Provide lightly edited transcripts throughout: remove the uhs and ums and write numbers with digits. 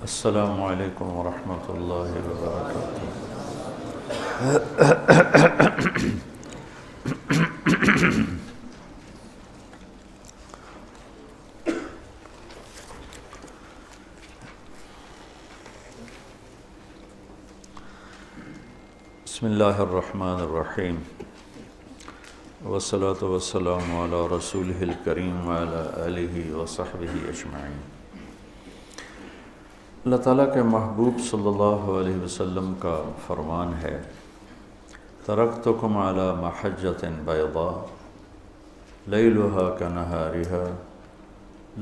السلام علیکم ورحمۃ اللہ وبرکاتہ۔ بسم اللہ الرحمن الرحیم، والصلاة والسلام علی رسولہ الکریم وعلی آلہ وصحبہ اجمعین۔ اللہ تعالیٰ کے محبوب صلی اللہ علیہ وسلم کا فرمان ہے، ترکتکم علی محجۃ بیضاء لیلہا کنہارہا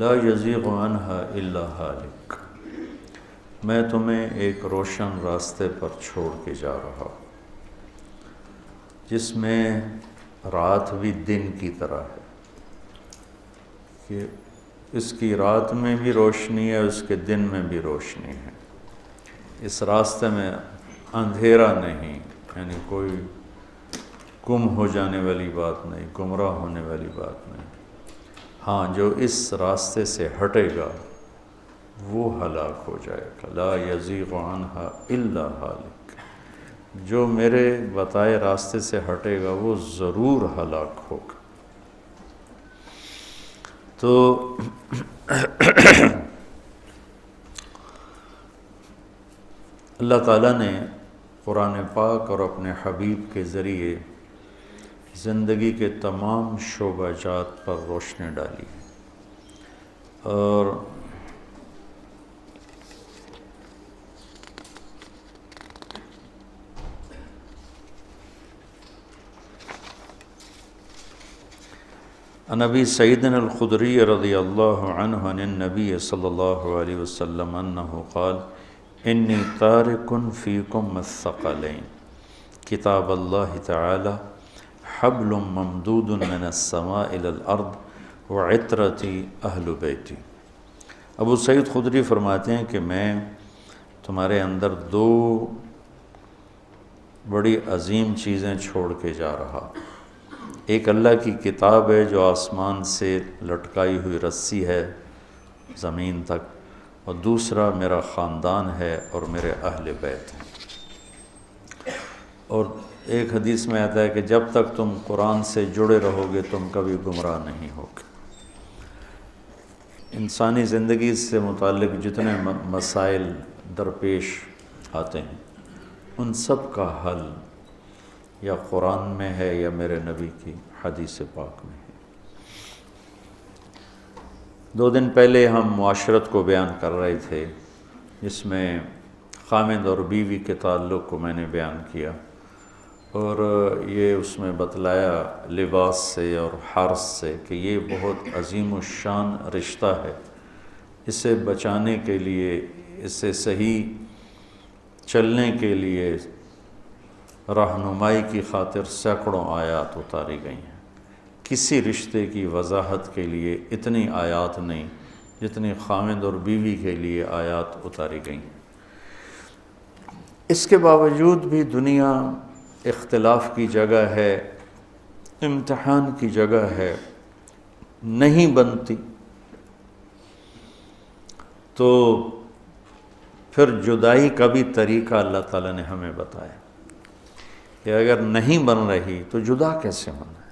لا یزیغ عنہا الا ہالک۔ میں تمہیں ایک روشن راستے پر چھوڑ کے جا رہا ہوں جس میں رات بھی دن کی طرح ہے، کہ اس کی رات میں بھی روشنی ہے، اس کے دن میں بھی روشنی ہے۔ اس راستے میں اندھیرا نہیں، یعنی کوئی گم ہو جانے والی بات نہیں، گمراہ ہونے والی بات نہیں۔ ہاں، جو اس راستے سے ہٹے گا وہ ہلاک ہو جائے گا۔ لا یزیغ عنہا الا ہالک، جو میرے بتائے راستے سے ہٹے گا وہ ضرور ہلاک ہوگا۔ تو اللہ تعالیٰ نے قرآن پاک اور اپنے حبیب کے ذریعے زندگی کے تمام شعبہ جات پر روشنی ڈالی، اور عن ابی سعید الخدری رضی اللہ عنہ عن النبی صلی اللہ علیہ وسلم انہ قال انی تارک فیکم الثقلین کتاب اللہ تعالی حبل ممدود من السماء الی الارض وعطرتی اہل بیتی۔ ابو سعید خدری فرماتے ہیں کہ میں تمہارے اندر دو بڑی عظیم چیزیں چھوڑ کے جا رہا۔ ایک اللہ کی کتاب ہے جو آسمان سے لٹکائی ہوئی رسی ہے زمین تک، اور دوسرا میرا خاندان ہے اور میرے اہل بیت ہیں۔ اور ایک حدیث میں آتا ہے کہ جب تک تم قرآن سے جڑے رہو گے تم کبھی گمراہ نہیں ہوگے۔ انسانی زندگی سے متعلق جتنے مسائل درپیش آتے ہیں ان سب کا حل یا قرآن میں ہے یا میرے نبی کی حدیث پاک میں ہے۔ 2 دن پہلے ہم معاشرت کو بیان کر رہے تھے، جس میں خامد اور بیوی کے تعلق کو میں نے بیان کیا، اور یہ اس میں بتلایا لباس سے اور حرث سے کہ یہ بہت عظیم الشان رشتہ ہے۔ اسے بچانے کے لیے، اسے صحیح چلنے کے لیے رہنمائی کی خاطر سینکڑوں آیات اتاری گئی ہیں۔ کسی رشتے کی وضاحت کے لیے اتنی آیات نہیں جتنی خامد اور بیوی کے لیے آیات اتاری گئی ہیں۔ اس کے باوجود بھی دنیا اختلاف کی جگہ ہے، امتحان کی جگہ ہے، نہیں بنتی، تو پھر جدائی کا بھی طریقہ اللہ تعالیٰ نے ہمیں بتایا کہ اگر نہیں بن رہی تو جدا کیسے ہونا ہے۔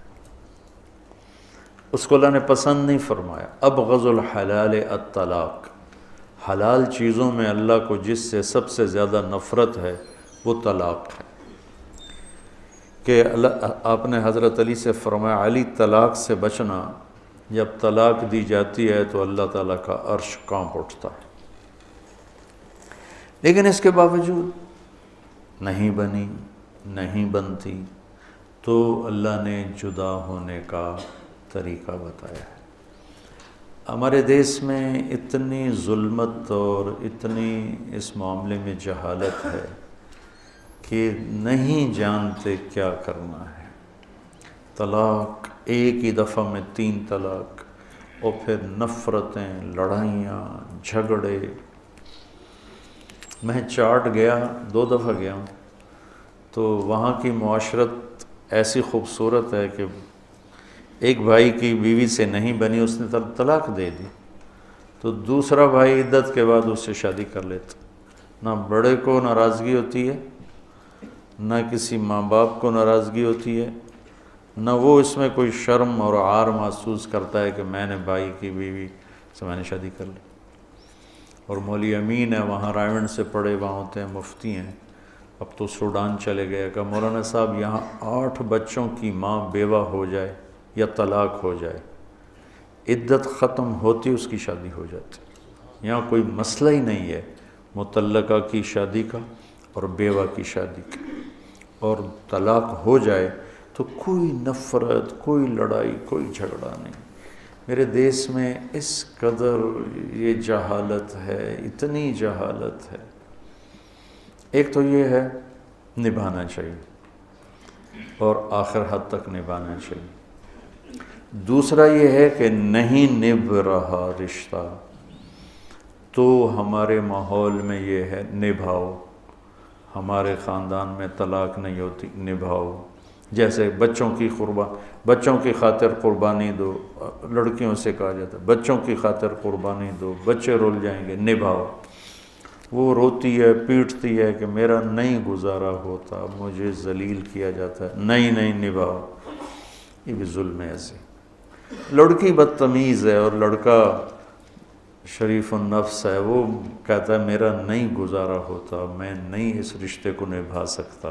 اس کو اللہ نے پسند نہیں فرمایا۔ ابغض الحلال الطلاق، حلال چیزوں میں اللہ کو جس سے سب سے زیادہ نفرت ہے وہ طلاق ہے، کہ آپ نے حضرت علی سے فرمایا علی طلاق سے بچنا، جب طلاق دی جاتی ہے تو اللہ تعالیٰ کا عرش کانپ اٹھتا ہے۔ لیکن اس کے باوجود نہیں بنی، نہیں بنتی، تو اللہ نے جدا ہونے کا طریقہ بتایا ہے۔ ہمارے دیس میں اتنی ظلمت اور اتنی اس معاملے میں جہالت ہے کہ نہیں جانتے کیا کرنا ہے۔ طلاق، ایک ہی دفعہ میں 3 طلاق، اور پھر نفرتیں، لڑائیاں، جھگڑے۔ میں چاٹ گیا، 2 دفعہ گیا ہوں، تو وہاں کی معاشرت ایسی خوبصورت ہے کہ ایک بھائی کی بیوی سے نہیں بنی، اس نے طلاق دے دی، تو دوسرا بھائی عدت کے بعد اس سے شادی کر لیتا. نہ بڑے کو ناراضگی ہوتی ہے، نہ کسی ماں باپ کو ناراضگی ہوتی ہے، نہ وہ اس میں کوئی شرم اور عار محسوس کرتا ہے کہ میں نے بھائی کی بیوی سے میں نے شادی کر لی. اور مولوی امین ہے وہاں رائے سے پڑھے، وہاں ہوتے ہیں مفتی ہیں، اب تو سوڈان چلے گئے، کہ مولانا صاحب یہاں 8 بچوں کی ماں بیوہ ہو جائے یا طلاق ہو جائے، عدت ختم ہوتی اس کی شادی ہو جاتی. یہاں کوئی مسئلہ ہی نہیں ہے مطلقہ کی شادی کا اور بیوہ کی شادی کا. اور طلاق ہو جائے تو کوئی نفرت، کوئی لڑائی، کوئی جھگڑا نہیں. میرے دیس میں اس قدر یہ جہالت ہے، اتنی جہالت ہے. ایک تو یہ ہے نبھانا چاہیے اور آخر حد تک نبھانا چاہیے. دوسرا یہ ہے کہ نہیں نبھ رہا رشتہ تو ہمارے ماحول میں یہ ہے نبھاؤ. ہمارے خاندان میں طلاق نہیں ہوتی، نبھاؤ. جیسے بچوں کی خاطر قربانی دو، لڑکیوں سے کہا جاتا ہے بچوں کی خاطر قربانی دو، بچے رول جائیں گے، نبھاؤ. وہ روتی ہے پیٹتی ہے کہ میرا نہیں گزارا ہوتا، مجھے ذلیل کیا جاتا ہے، نہیں نبھاؤ. یہ بھی ظلم ہے. ایسے لڑکی بدتمیز ہے اور لڑکا شریف النفس ہے، وہ کہتا ہے میرا نہیں گزارا ہوتا، میں نہیں اس رشتے کو نبھا سکتا.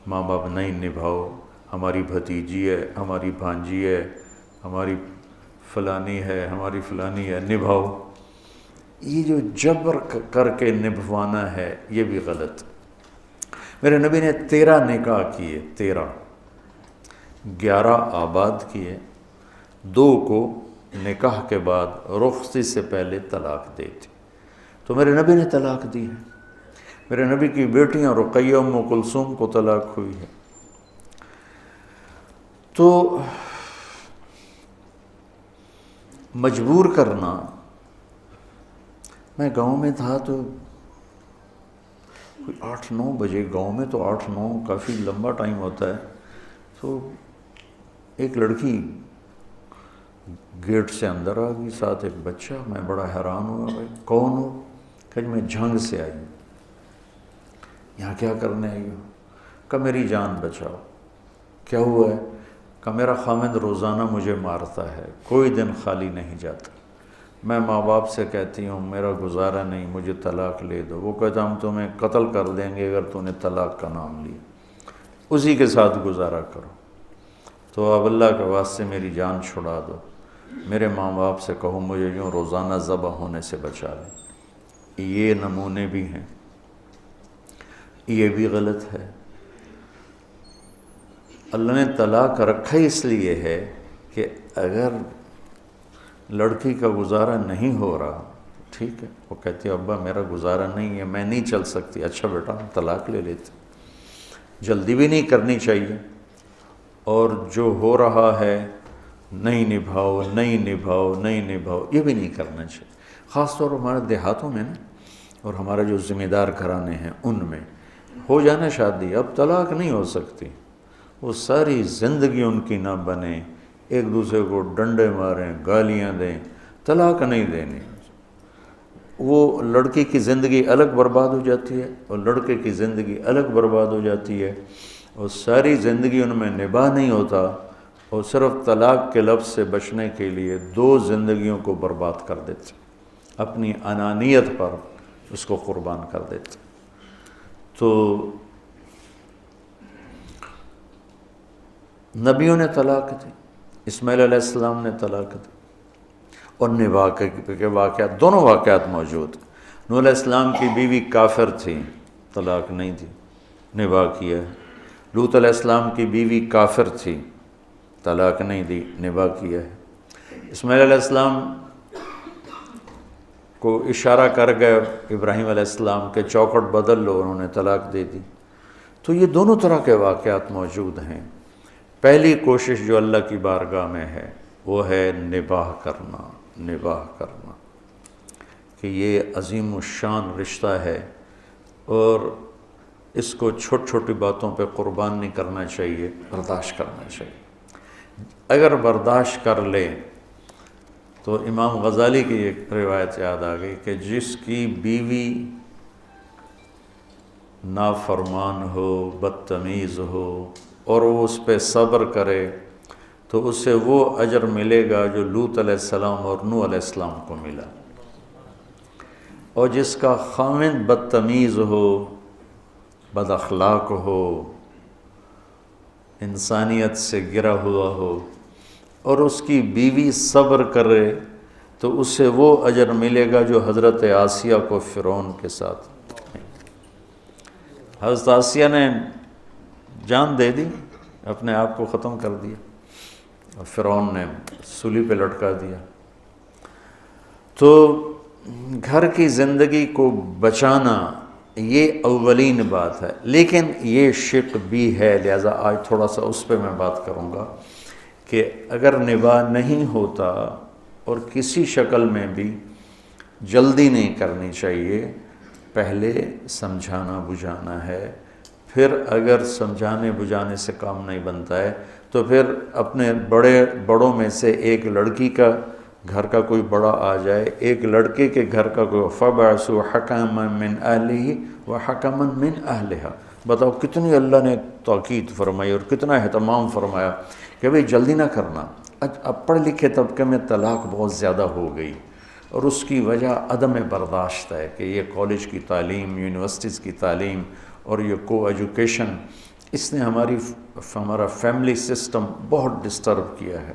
ماں باپ نہیں نبھاؤ، ہماری بھتیجی ہے، ہماری بھانجی ہے، ہماری فلانی ہے، ہماری فلانی ہے، نبھاؤ. یہ جو جبر کر کے نبھوانا ہے یہ بھی غلط. میرے نبی نے 13 نکاح کیے، 11 آباد کیے، 2 کو نکاح کے بعد رخصتی سے پہلے طلاق دی تھی. تو میرے نبی نے طلاق دی ہے. میرے نبی کی بیٹیاں رقیہ ام کلثوم کو طلاق ہوئی ہے. تو مجبور کرنا. میں گاؤں میں تھا تو 8-9 بجے، گاؤں میں تو 8-9 کافی لمبا ٹائم ہوتا ہے. تو ایک لڑکی گیٹ سے اندر آ گئی، ساتھ ایک بچہ. میں بڑا حیران ہوا، بھائی کون ہو؟ کہ میں جھنگ سے آئی ہوں. یہاں کیا کرنے آئی ہوں؟ کہ میری جان بچاؤ. کیا ہوا ہے؟ کہ میرا خامند روزانہ مجھے مارتا ہے، کوئی دن خالی نہیں جاتا. میں ماں باپ سے کہتی ہوں میرا گزارا نہیں، مجھے طلاق لے دو. وہ کہتا ہم تمہیں قتل کر دیں گے اگر تو نے طلاق کا نام لیا، اسی کے ساتھ گزارا کرو. تو اب اللہ کے واسطے میری جان چھڑا دو. میرے ماں باپ سے کہو مجھے یوں روزانہ ذبح ہونے سے بچا لیں. یہ نمونے بھی ہیں، یہ بھی غلط ہے. اللہ نے طلاق رکھا اس لیے ہے کہ اگر لڑکی کا گزارا نہیں ہو رہا، ٹھیک ہے، وہ کہتی ہے ابا میرا گزارا نہیں ہے، میں نہیں چل سکتی. اچھا بیٹا ہم طلاق لے لیتے. جلدی بھی نہیں کرنی چاہیے. اور جو ہو رہا ہے نہیں نبھاؤ، یہ بھی نہیں کرنا چاہیے. خاص طور پر ہمارے دیہاتوں میں نا، اور ہمارے جو ذمہ دار گھرانے ہیں ان میں ہو جانا شادی، اب طلاق نہیں ہو سکتی. وہ ساری زندگی ان کی نہ بنے، ایک دوسرے کو ڈنڈے ماریں، گالیاں دیں، طلاق نہیں دینی. وہ لڑکی کی زندگی الگ برباد ہو جاتی ہے اور لڑکے کی زندگی الگ برباد ہو جاتی ہے، اور ساری زندگی ان میں نباہ نہیں ہوتا، اور صرف طلاق کے لفظ سے بچنے کے لیے 2 زندگیوں کو برباد کر دیتے، اپنی انانیت پر اس کو قربان کر دیتے. تو نبیوں نے طلاق دی، اسماعیل علیہ السلام نے طلاق دی، اور نباہ کے واقعات، دونوں واقعات موجود. نوح علیہ السلام کی بیوی کافر تھی، طلاق نہیں دی، نباہ کیا. لوط علیہ السلام کی بیوی کافر تھی، طلاق نہیں دی، نباہ کیا ہے. اسماعیل علیہ السلام کو اشارہ کر گئے ابراہیم علیہ السلام کے چوکھٹ بدل لو، انہوں نے طلاق دے دی. تو یہ دونوں طرح کے واقعات موجود ہیں. پہلی کوشش جو اللہ کی بارگاہ میں ہے وہ ہے نباہ کرنا، کہ یہ عظیم الشان رشتہ ہے اور اس کو چھوٹی باتوں پہ قربان نہیں کرنا چاہیے، برداشت کرنا چاہیے. اگر برداشت کر لے تو امام غزالی کی ایک روایت یاد آ گئی کہ جس کی بیوی نافرمان ہو، بدتمیز ہو، اور وہ اس پہ صبر کرے تو اسے وہ اجر ملے گا جو لوط علیہ السلام اور نوح علیہ السلام کو ملا، اور جس کا خاوند بدتمیز ہو، بد اخلاق ہو، انسانیت سے گرا ہوا ہو، اور اس کی بیوی صبر کرے تو اسے وہ اجر ملے گا جو حضرت آسیہ کو فرعون کے ساتھ، حضرت آسیہ نے جان دے دی، اپنے آپ کو ختم کر دیا، اور فرعون نے سولی پہ لٹکا دیا۔ تو گھر کی زندگی کو بچانا یہ اولین بات ہے، لیکن یہ شق بھی ہے، لہذا آج تھوڑا سا اس پہ میں بات کروں گا کہ اگر نباہ نہیں ہوتا اور کسی شکل میں بھی جلدی نہیں کرنی چاہیے، پہلے سمجھانا بجھانا ہے، پھر اگر سمجھانے بجھانے سے کام نہیں بنتا ہے تو پھر اپنے بڑوں میں سے ایک لڑکی کا گھر کا کوئی بڑا آ جائے، ایک لڑکے کے گھر کا کوئی، فَبَعْثُوا حَكَمًا مِّنْ أَهْلِهِ وَحَكَمًا مِّنْ أَهْلِهَا۔ بتاؤ کتنی اللہ نے تاکید فرمائی اور کتنا اہتمام فرمایا کہ بھئی جلدی نہ کرنا۔ اب پڑھ لکھے طبقے میں طلاق بہت زیادہ ہو گئی، اور اس کی وجہ عدم برداشت ہے کہ یہ کالج کی تعلیم، یونیورسٹیز کی تعلیم اور یہ کو ایجوکیشن، اس نے ہمارا فیملی سسٹم بہت ڈسٹرب کیا ہے،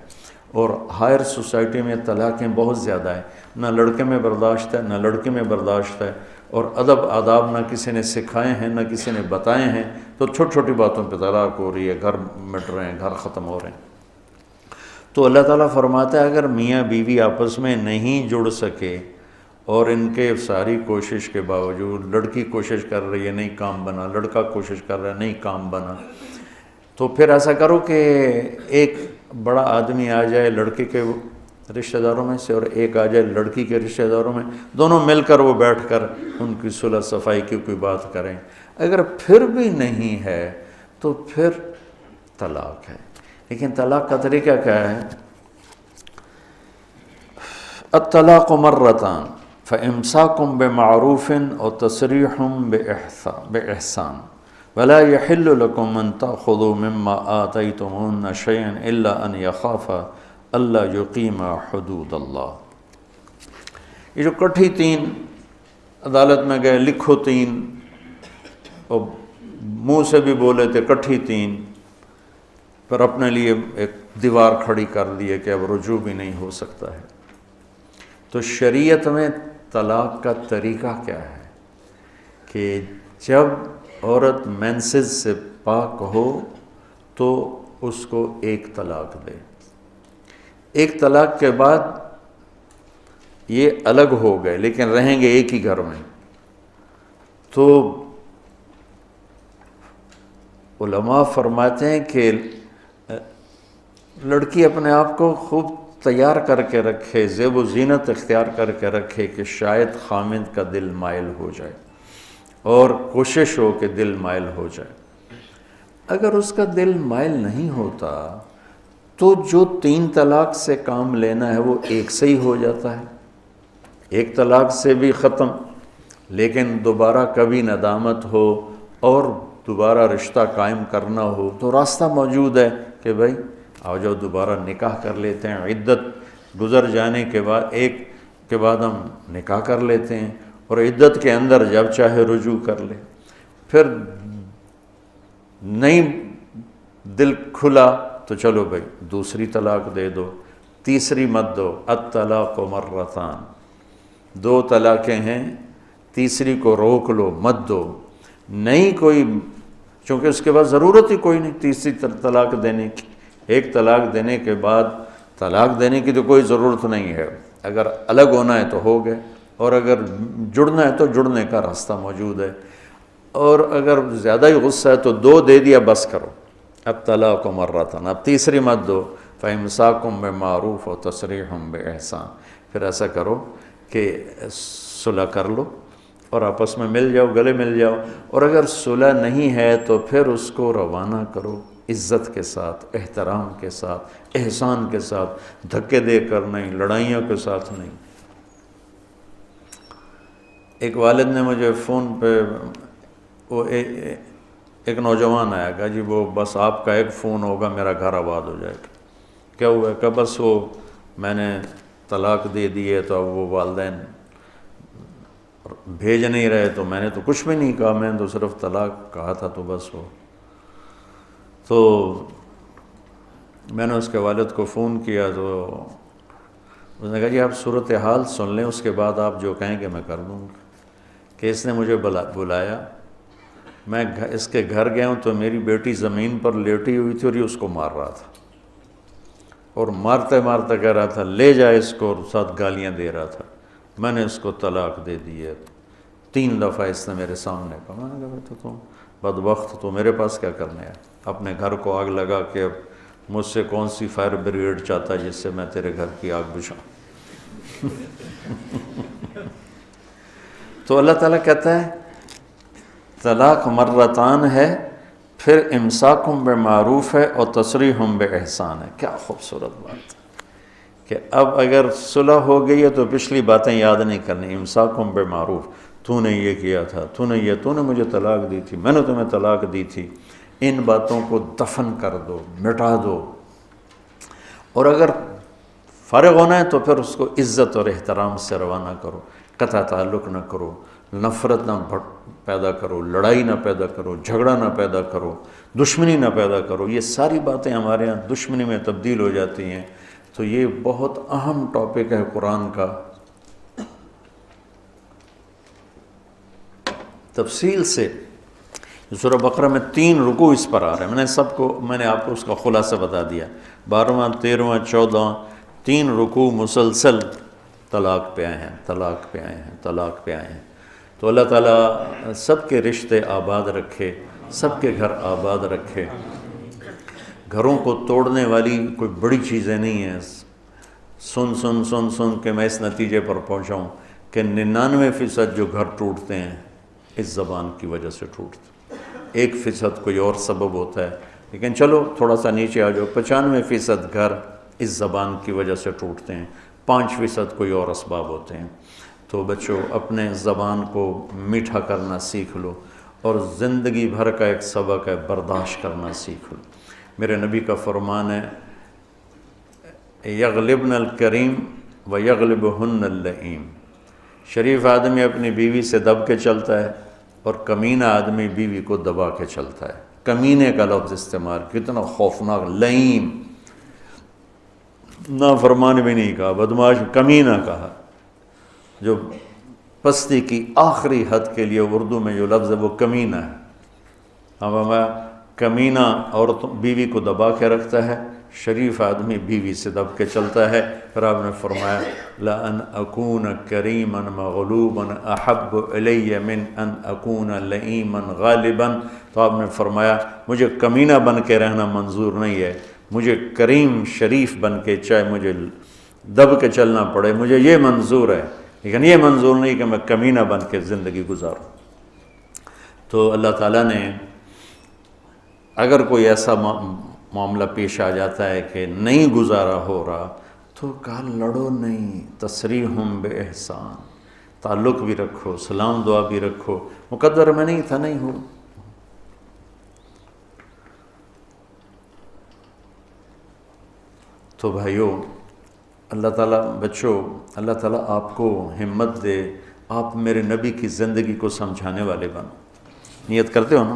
اور ہائر سوسائٹی میں طلاقیں بہت زیادہ ہیں، نہ لڑکے میں برداشت ہے نہ لڑکی میں برداشت ہے، اور ادب آداب نہ کسی نے سکھائے ہیں نہ کسی نے بتائے ہیں، تو چھوٹی چھوٹی باتوں پہ طلاق ہو رہی ہے، گھر مٹ رہے ہیں، گھر ختم ہو رہے ہیں۔ تو اللہ تعالیٰ فرماتا ہے اگر میاں بیوی آپس میں نہیں جڑ سکے، اور ان کے ساری کوشش کے باوجود، لڑکی کوشش کر رہی ہے نہیں کام بنا، لڑکا کوشش کر رہا ہے نہیں کام بنا، تو پھر ایسا کرو کہ ایک بڑا آدمی آ جائے لڑکے کے رشتہ داروں میں سے، اور ایک آ جائے لڑکی کے رشتہ داروں میں، دونوں مل کر وہ بیٹھ کر ان کی صلح صفائی کی کوئی بات کریں۔ اگر پھر بھی نہیں ہے تو پھر طلاق ہے۔ لیکن طلاق کا طریقہ کیا ہے؟ الطلاق مرتان فامساک بمعروف او تسریح باحسان ولا يحل لكم ان تاخذوا مما آتيتموهن شيئا الا ان يخافا الا يقيما حدود اللہ۔ یہ جو کٹھی تین عدالت میں گئے، لکھو تین، اور منہ سے بھی بولے تھے کٹھی تین، پر اپنے لیے ایک دیوار کھڑی کر دی ہے کہ اب رجوع بھی نہیں ہو سکتا ہے۔ تو شریعت میں طلاق کا طریقہ کیا ہے کہ جب عورت مینسز سے پاک ہو تو اس کو ایک طلاق دے، ایک طلاق کے بعد یہ الگ ہو گئے لیکن رہیں گے ایک ہی گھر میں، تو علماء فرماتے ہیں کہ لڑکی اپنے آپ کو خوب تیار کر کے رکھے، زیب و زینت اختیار کر کے رکھے کہ شاید خامند کا دل مائل ہو جائے، اور کوشش ہو کہ دل مائل ہو جائے۔ اگر اس کا دل مائل نہیں ہوتا تو جو 3 طلاق سے کام لینا ہے وہ ایک سے ہی ہو جاتا ہے، ایک طلاق سے بھی ختم، لیکن دوبارہ کبھی ندامت ہو اور دوبارہ رشتہ قائم کرنا ہو تو راستہ موجود ہے کہ بھائی آؤ جاؤ دوبارہ نکاح کر لیتے ہیں، عدت گزر جانے کے بعد ایک کے بعد ہم نکاح کر لیتے ہیں، اور عدت کے اندر جب چاہے رجوع کر لے، پھر نہیں دل کھلا تو چلو بھائی دوسری طلاق دے دو، تیسری مت دو، الطلاق مرتان، 2 طلاقیں ہیں، تیسری کو روک لو مت دو، نہیں کوئی، چونکہ اس کے بعد ضرورت ہی کوئی نہیں تیسری طلاق دینے کی، ایک طلاق دینے کے بعد طلاق دینے کی تو کوئی ضرورت نہیں ہے، اگر الگ ہونا ہے تو ہو گئے، اور اگر جڑنا ہے تو جڑنے کا راستہ موجود ہے، اور اگر زیادہ ہی غصہ ہے تو 2 دے دیا بس کرو، الطلاق مرتان، اب تیسری مت دو، فامساک بمعروف و تسریح باحسان، پھر ایسا کرو کہ صلح کر لو اور آپس میں مل جاؤ، گلے مل جاؤ، اور اگر صلح نہیں ہے تو پھر اس کو روانہ کرو عزت کے ساتھ، احترام کے ساتھ، احسان کے ساتھ، دھکے دے کر نہیں، لڑائیوں کے ساتھ نہیں۔ ایک والد نے مجھے فون پہ وہ ایک نوجوان آیا، کہا جی وہ بس آپ کا ایک فون ہوگا میرا گھر آباد ہو جائے گا۔ کیا ہوا ہے؟ کہ بس وہ میں نے طلاق دے دی ہے، تو اب وہ والدین بھیج نہیں رہے، تو میں نے تو کچھ بھی نہیں کہا، میں نے تو صرف طلاق کہا تھا، تو بس وہ تو میں نے اس کے والد کو فون کیا، تو اس نے کہا جی آپ صورتحال سن لیں، اس کے بعد آپ جو کہیں گے میں کر دوں گا۔ کہ اس نے مجھے بلایا، میں اس کے گھر گیا ہوں تو میری بیٹی زمین پر لیٹی ہوئی تھی اور یہ اس کو مار رہا تھا، اور مارتے مارتے کہہ رہا تھا لے جائے اس کو، اور ساتھ گالیاں دے رہا تھا۔ میں نے اس کو طلاق دے دی ہے 3 دفعہ، اس نے میرے سامنے کہا۔ میں نے کہا تو تم بدبخت، تو میرے پاس کیا کرنے ہے؟ اپنے گھر کو آگ لگا کے اب مجھ سے کون سی فائر بریگیڈ چاہتا ہے جس سے میں تیرے گھر کی آگ بجھاؤں؟ تو اللہ تعالیٰ کہتا ہے طلاق مرتان ہے، پھر امساکم بمعروف ہے اور تسریحم باحسان ہے۔ کیا خوبصورت بات ہے کہ اب اگر صلح ہو گئی ہے تو پچھلی باتیں یاد نہیں کرنی۔ امساکم بمعروف، تو نے یہ کیا تھا، تو نے مجھے طلاق دی تھی، میں نے تمہیں طلاق دی تھی، ان باتوں کو دفن کر دو، مٹا دو۔ اور اگر فارغ ہونا ہے تو پھر اس کو عزت اور احترام سے روانہ کرو، قطع تعلق نہ کرو، نفرت نہ پیدا کرو، لڑائی نہ پیدا کرو، جھگڑا نہ پیدا کرو، دشمنی نہ پیدا کرو۔ یہ ساری باتیں ہمارے ہاں دشمنی میں تبدیل ہو جاتی ہیں۔ تو یہ بہت اہم ٹاپک ہے قرآن کا، تفصیل سے سورہ بقرہ میں 3 رکوع اس پر آ رہے ہیں۔ میں نے آپ کو اس کا خلاصہ بتا دیا۔ 12واں، 13واں، 14واں 3 رکوع مسلسل طلاق پہ آئے ہیں، طلاق پہ آئے ہیں، طلاق پہ آئے ہیں۔ تو اللہ تعالیٰ سب کے رشتے آباد رکھے، سب کے گھر آباد رکھے۔ گھروں کو توڑنے والی کوئی بڑی چیزیں نہیں ہیں۔ سن کے میں اس نتیجے پر پہنچا ہوں کہ 99% جو گھر ٹوٹتے ہیں اس زبان کی وجہ سے ٹوٹتے ہیں۔ 1% کوئی اور سبب ہوتا ہے، لیکن چلو تھوڑا سا نیچے آ جاؤ، 95% گھر اس زبان کی وجہ سے ٹوٹتے ہیں، 5% کوئی اور اسباب ہوتے ہیں۔ تو بچوں اپنے زبان کو میٹھا کرنا سیکھ لو، اور زندگی بھر کا ایک سبق ہے برداشت کرنا سیکھ لو۔ میرے نبی کا فرمان ہے یغلبن الکریم و یغلبہن اللئیم۔ شریف آدمی اپنی بیوی سے دب کے چلتا ہے، اور کمینہ آدمی بیوی کو دبا کے چلتا ہے۔ کمینے کا لفظ استعمال، کتنا خوفناک، لئیم، نافرمان بھی نہیں کہا، بدمعاش، کمینہ کہا، جو پستی کی آخری حد کے لیے اردو میں جو لفظ ہے وہ کمینہ ہے۔ اب کمینہ عورت بیوی کو دبا کے رکھتا ہے، شریف آدمی بیوی سے دب کے چلتا ہے۔ پھر آپ نے فرمایا لَأَنْ أَكُونَ كَرِيمًا مَغْلُوبًا أَحَبُّ إِلَيَّ مِنْ أَنْ أَكُونَ لَئِيمًا غَالِبًا۔ تو آپ نے فرمایا مجھے کمینہ بن کے رہنا منظور نہیں ہے، مجھے کریم شریف بن کے چاہے مجھے دب کے چلنا پڑے، مجھے یہ منظور ہے، لیکن یہ منظور نہیں کہ میں کمینہ بن کے زندگی گزاروں۔ تو اللہ تعالیٰ نے اگر کوئی ایسا معاملہ پیش آ جاتا ہے کہ نہیں گزارا ہو رہا تو کہا لڑو نہیں، تسریحم باحسان، تعلق بھی رکھو، سلام دعا بھی رکھو، مقدر میں نہیں تھا، نہیں ہو۔ تو بھائیو اللہ تعالیٰ، بچوں اللہ تعالیٰ آپ کو ہمت دے، آپ میرے نبی کی زندگی کو سمجھانے والے بنو۔ نیت کرتے ہو نا؟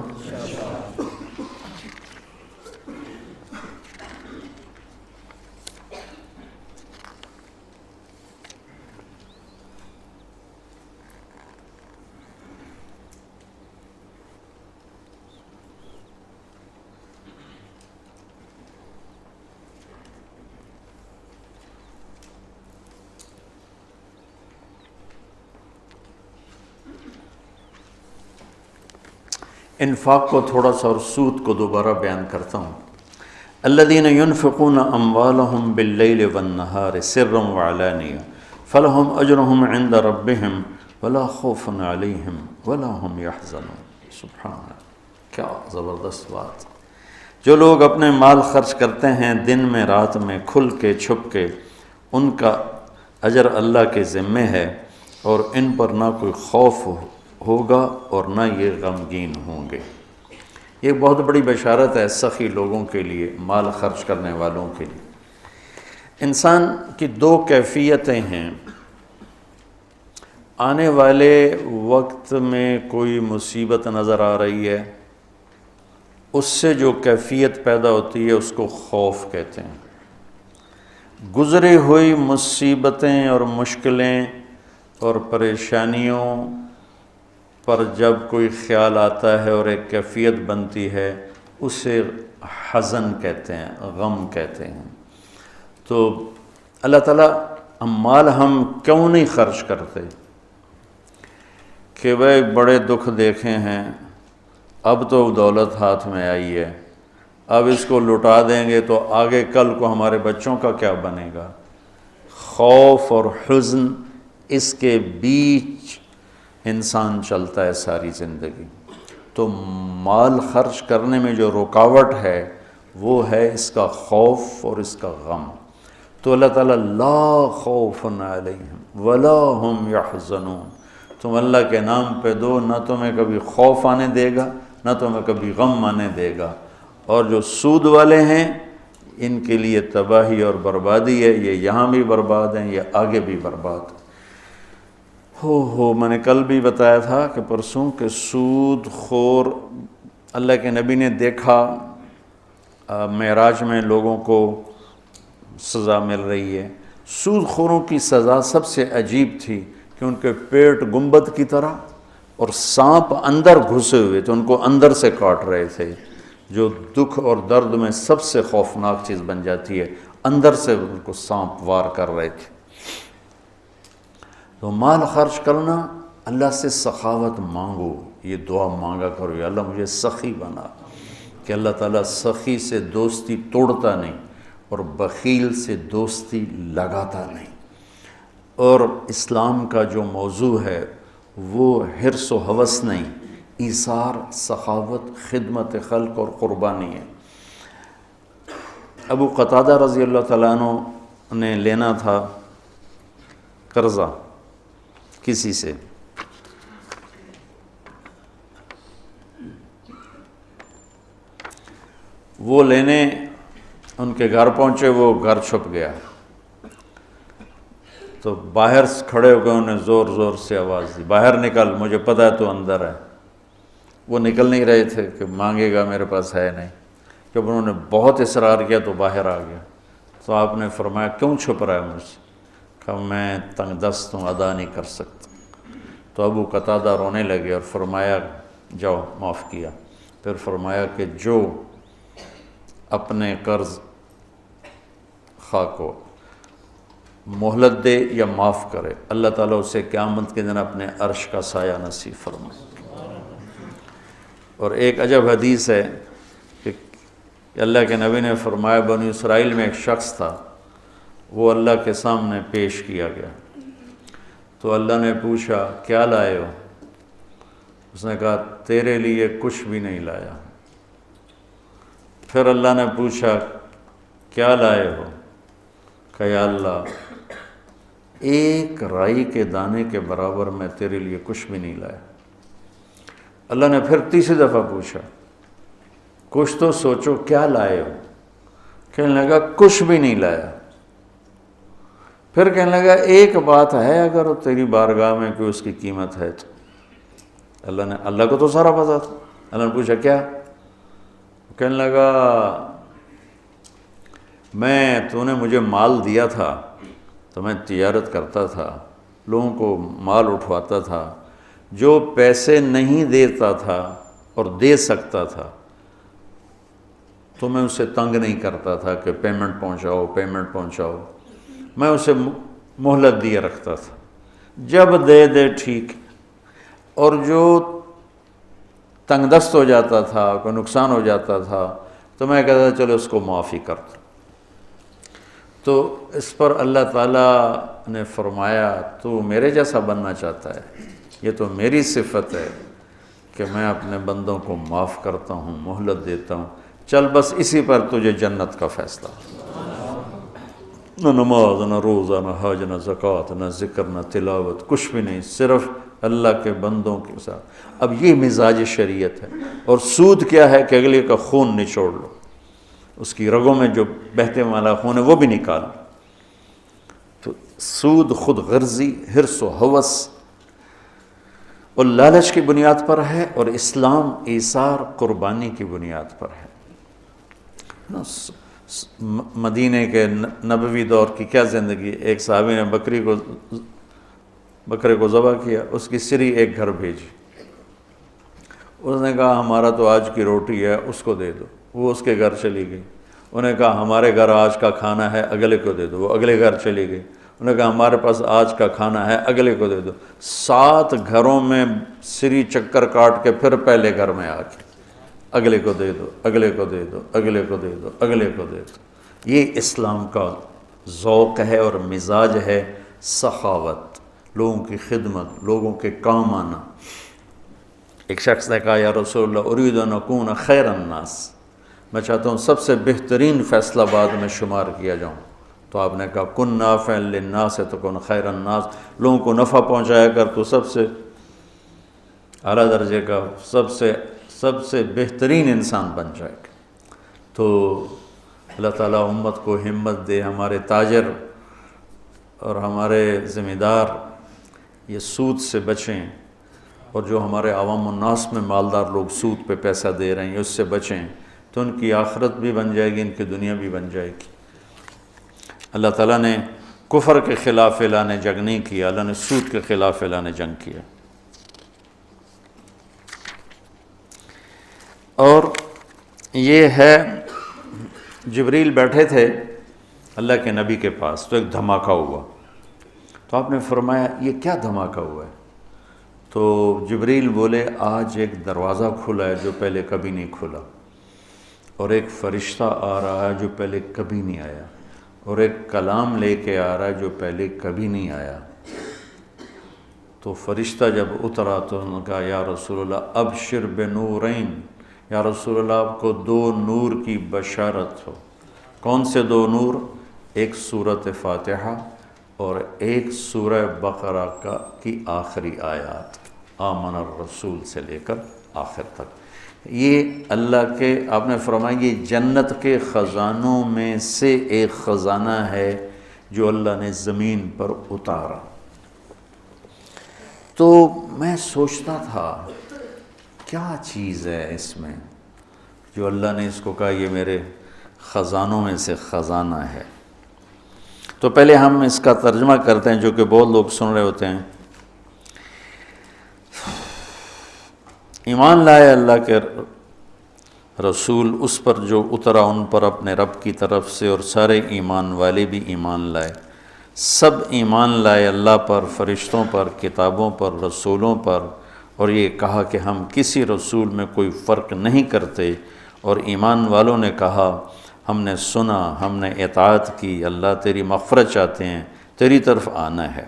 انفاق کو تھوڑا سا اور سود کو دوبارہ بیان کرتا ہوں۔ الذین ينفقون اموالهم باللیل والنہار سرا وعلانیہ فلہم اجرہم عند ربہم ولا خوف علیہم ولا هم یحزنون۔ سبحان اللہ، کیا زبردست بات۔ جو لوگ اپنے مال خرچ کرتے ہیں دن میں رات میں کھل کے چھپ کے، ان کا اجر اللہ کے ذمے ہے، اور ان پر نہ کوئی خوف ہوگا اور نہ یہ غمگین ہوں گے۔ یہ بہت بڑی بشارت ہے سخی لوگوں کے لیے، مال خرچ کرنے والوں کے لیے۔ انسان کی دو کیفیتیں ہیں۔ آنے والے وقت میں کوئی مصیبت نظر آ رہی ہے، اس سے جو کیفیت پیدا ہوتی ہے اس کو خوف کہتے ہیں۔ گزری ہوئی مصیبتیں اور مشکلیں اور پریشانیوں پر جب کوئی خیال آتا ہے اور ایک کیفیت بنتی ہے، اسے حزن کہتے ہیں، غم کہتے ہیں۔ تو اللہ تعالیٰ مال ہم کیوں نہیں خرچ کرتے کہ بھائی بڑے دکھ دیکھے ہیں، اب تو دولت ہاتھ میں آئی ہے، اب اس کو لٹا دیں گے تو آگے کل کو ہمارے بچوں کا کیا بنے گا۔ خوف اور حزن، اس کے بیچ انسان چلتا ہے ساری زندگی۔ تو مال خرچ کرنے میں جو رکاوٹ ہے وہ ہے اس کا خوف اور اس کا غم۔ تو اللہ تعالیٰ لا خوف علیہم ولا ہم یحزنون، تم اللہ کے نام پہ دو، نہ تمہیں کبھی خوف آنے دے گا نہ تمہیں کبھی غم آنے دے گا۔ اور جو سود والے ہیں ان کے لیے تباہی اور بربادی ہے، یہ یہاں بھی برباد ہیں، یہ آگے بھی برباد۔ میں نے کل بھی بتایا تھا کہ پرسوں کہ سود خور اللہ کے نبی نے دیکھا معراج میں لوگوں کو سزا مل رہی ہے۔ سود خوروں کی سزا سب سے عجیب تھی کہ ان کے پیٹ گنبد کی طرح اور سانپ اندر گھسے ہوئے تھے، ان کو اندر سے کاٹ رہے تھے، جو دکھ اور درد میں سب سے خوفناک چیز بن جاتی ہے، اندر سے ان کو سانپ وار کر رہے تھے۔ تو مال خرچ کرنا، اللہ سے سخاوت مانگو، یہ دعا مانگا کرو، یا اللہ مجھے سخی بنا، کہ اللہ تعالیٰ سخی سے دوستی توڑتا نہیں اور بخیل سے دوستی لگاتا نہیں۔ اور اسلام کا جو موضوع ہے وہ حرص و ہوس نہیں، ایثار، سخاوت، خدمت خلق اور قربانی ہے۔ ابو قتادہ رضی اللہ تعالیٰ عنہ نے لینا تھا قرضہ کسی سے، وہ لینے ان کے گھر پہنچے، وہ گھر چھپ گیا، تو باہر کھڑے ہو گئے، انہیں زور زور سے آواز دی، باہر نکل، مجھے پتہ ہے تو اندر ہے۔ وہ نکل نہیں رہے تھے کہ مانگے گا، میرے پاس ہے نہیں۔ جب انہوں نے بہت اصرار کیا تو باہر آ گیا، تو آپ نے فرمایا کیوں چھپ رہا ہے مجھ سے؟ کہا میں تنگ دست ہوں، ادا نہیں کر سکتا۔ تو ابو قتادہ رونے لگے اور فرمایا جاؤ، معاف کیا۔ پھر فرمایا کہ جو اپنے قرض خواہ کو مہلت دے یا معاف کرے، اللہ تعالیٰ اسے قیامت کے دن اپنے عرش کا سایہ نصیب فرمائے۔ اور ایک عجب حدیث ہے کہ اللہ کے نبی نے فرمایا بنی اسرائیل میں ایک شخص تھا، وہ اللہ کے سامنے پیش کیا گیا، تو اللہ نے پوچھا کیا لائے ہو؟ اس نے کہا تیرے لیے کچھ بھی نہیں لایا۔ پھر اللہ نے پوچھا کیا لائے ہو؟ کہ یا اللہ ایک رائی کے دانے کے برابر میں تیرے لیے کچھ بھی نہیں لایا۔ اللہ نے پھر تیسری دفعہ پوچھا کچھ تو سوچو کیا لائے ہو؟ کہنے لگا کچھ بھی نہیں لایا۔ پھر کہنے لگا ایک بات ہے، اگر تیری بارگاہ میں کوئی اس کی قیمت ہے تو۔ اللہ کو تو سارا پتا تھا۔ اللہ نے پوچھا کیا؟ کہنے لگا تو نے مجھے مال دیا تھا تو میں تجارت کرتا تھا، لوگوں کو مال اٹھواتا تھا، جو پیسے نہیں دیتا تھا اور دے سکتا تھا تو میں اسے تنگ نہیں کرتا تھا کہ پیمنٹ پہنچاؤ، میں اسے مہلت دیے رکھتا تھا، جب دے ٹھیک۔ اور جو تنگ دست ہو جاتا تھا، کوئی نقصان ہو جاتا تھا تو میں کہتا تھا چلو اس کو معافی کر دو۔ تو اس پر اللہ تعالیٰ نے فرمایا تو میرے جیسا بننا چاہتا ہے؟ یہ تو میری صفت ہے کہ میں اپنے بندوں کو معاف کرتا ہوں، مہلت دیتا ہوں، چل بس اسی پر تجھے جنت کا فیصلہ، نہ نماز، نہ روزہ، نہ حج، نہ زکوٰۃ، نہ ذکر، نہ تلاوت، کچھ بھی نہیں، صرف اللہ کے بندوں کے ساتھ۔ اب یہ مزاج شریعت ہے۔ اور سود کیا ہے کہ اگلے کا خون نچوڑ لو، اس کی رگوں میں جو بہتے والا خون ہے وہ بھی نکال لو۔ تو سود خود غرضی، حرص و ہوس اور لالچ کی بنیاد پر ہے، اور اسلام ایثار، قربانی کی بنیاد پر ہے۔ مدینے کے نبوی دور کی کیا زندگی، ایک صحابی نے بکرے کو ذبح کیا، اس کی سری ایک گھر بھیجی، اس نے کہا ہمارا تو آج کی روٹی ہے، اس کو دے دو، وہ اس کے گھر چلی گئی۔ انہوں نے کہا ہمارے گھر آج کا کھانا ہے، اگلے کو دے دو، وہ اگلے گھر چلی گئی۔ انہوں نے کہا ہمارے پاس آج کا کھانا ہے، اگلے کو دے دو۔ 7 گھروں میں سری چکر کاٹ کے پھر پہلے گھر میں آ کے اگلے کو دے دو، اگلے کو دے دو، اگلے کو دے دو، اگلے کو دے دو۔ یہ اسلام کا ذوق ہے اور مزاج ہے، سخاوت، لوگوں کی خدمت، لوگوں کے کام آنا۔ ایک شخص نے کہا یا رسول اللہ ارید ان اکون خیر الناس، میں چاہتا ہوں سب سے بہترین فیصلہ بعد میں شمار کیا جاؤں۔ تو آپ نے کہا کن نافعا للناس تکن خیر الناس، لوگوں کو نفع پہنچایا کر تو سب سے اعلیٰ درجے کا، سب سے بہترین انسان بن جائے گا۔ تو اللہ تعالیٰ امت کو ہمت دے، ہمارے تاجر اور ہمارے ذمہ دار یہ سود سے بچیں، اور جو ہمارے عوام الناس میں مالدار لوگ سود پہ پیسہ دے رہے ہیں اس سے بچیں، تو ان کی آخرت بھی بن جائے گی، ان کی دنیا بھی بن جائے گی۔ اللہ تعالیٰ نے کفر کے خلاف اعلان جنگ نہیں کیا، اللہ نے سود کے خلاف اعلان جنگ کیا۔ اور یہ ہے جبریل بیٹھے تھے اللہ کے نبی کے پاس، تو ایک دھماکہ ہوا، تو آپ نے فرمایا یہ کیا دھماکہ ہوا ہے؟ تو جبریل بولے آج ایک دروازہ کھلا ہے جو پہلے کبھی نہیں کھلا، اور ایک فرشتہ آ رہا ہے جو پہلے کبھی نہیں آیا، اور ایک کلام لے کے آ رہا ہے جو پہلے کبھی نہیں آیا۔ تو فرشتہ جب اترا تو انہوں نے کہا یا رسول اللہ ابشر بنورین، یا رسول اللہ آپ کو 2 نور کی بشارت ہو۔ کون سے 2 نور؟ ایک سورۃ فاتحہ اور ایک سورہ بقرہ کی آخری آیات، آمن الرسول سے لے کر آخر تک۔ یہ اللہ کے، آپ نے فرمایا یہ جنت کے خزانوں میں سے ایک خزانہ ہے جو اللہ نے زمین پر اتارا۔ تو میں سوچتا تھا کیا چیز ہے اس میں جو اللہ نے اس کو کہا یہ میرے خزانوں میں سے خزانہ ہے۔ تو پہلے ہم اس کا ترجمہ کرتے ہیں جو کہ بہت لوگ سن رہے ہوتے ہیں۔ ایمان لائے اللہ کے رسول اس پر جو اترا ان پر اپنے رب کی طرف سے، اور سارے ایمان والے بھی ایمان لائے، سب ایمان لائے اللہ پر، فرشتوں پر، کتابوں پر، رسولوں پر، اور یہ کہا کہ ہم کسی رسول میں کوئی فرق نہیں کرتے۔ اور ایمان والوں نے کہا ہم نے سنا، ہم نے اطاعت کی، اللہ تیری مغفرت چاہتے ہیں، تیری طرف آنا ہے۔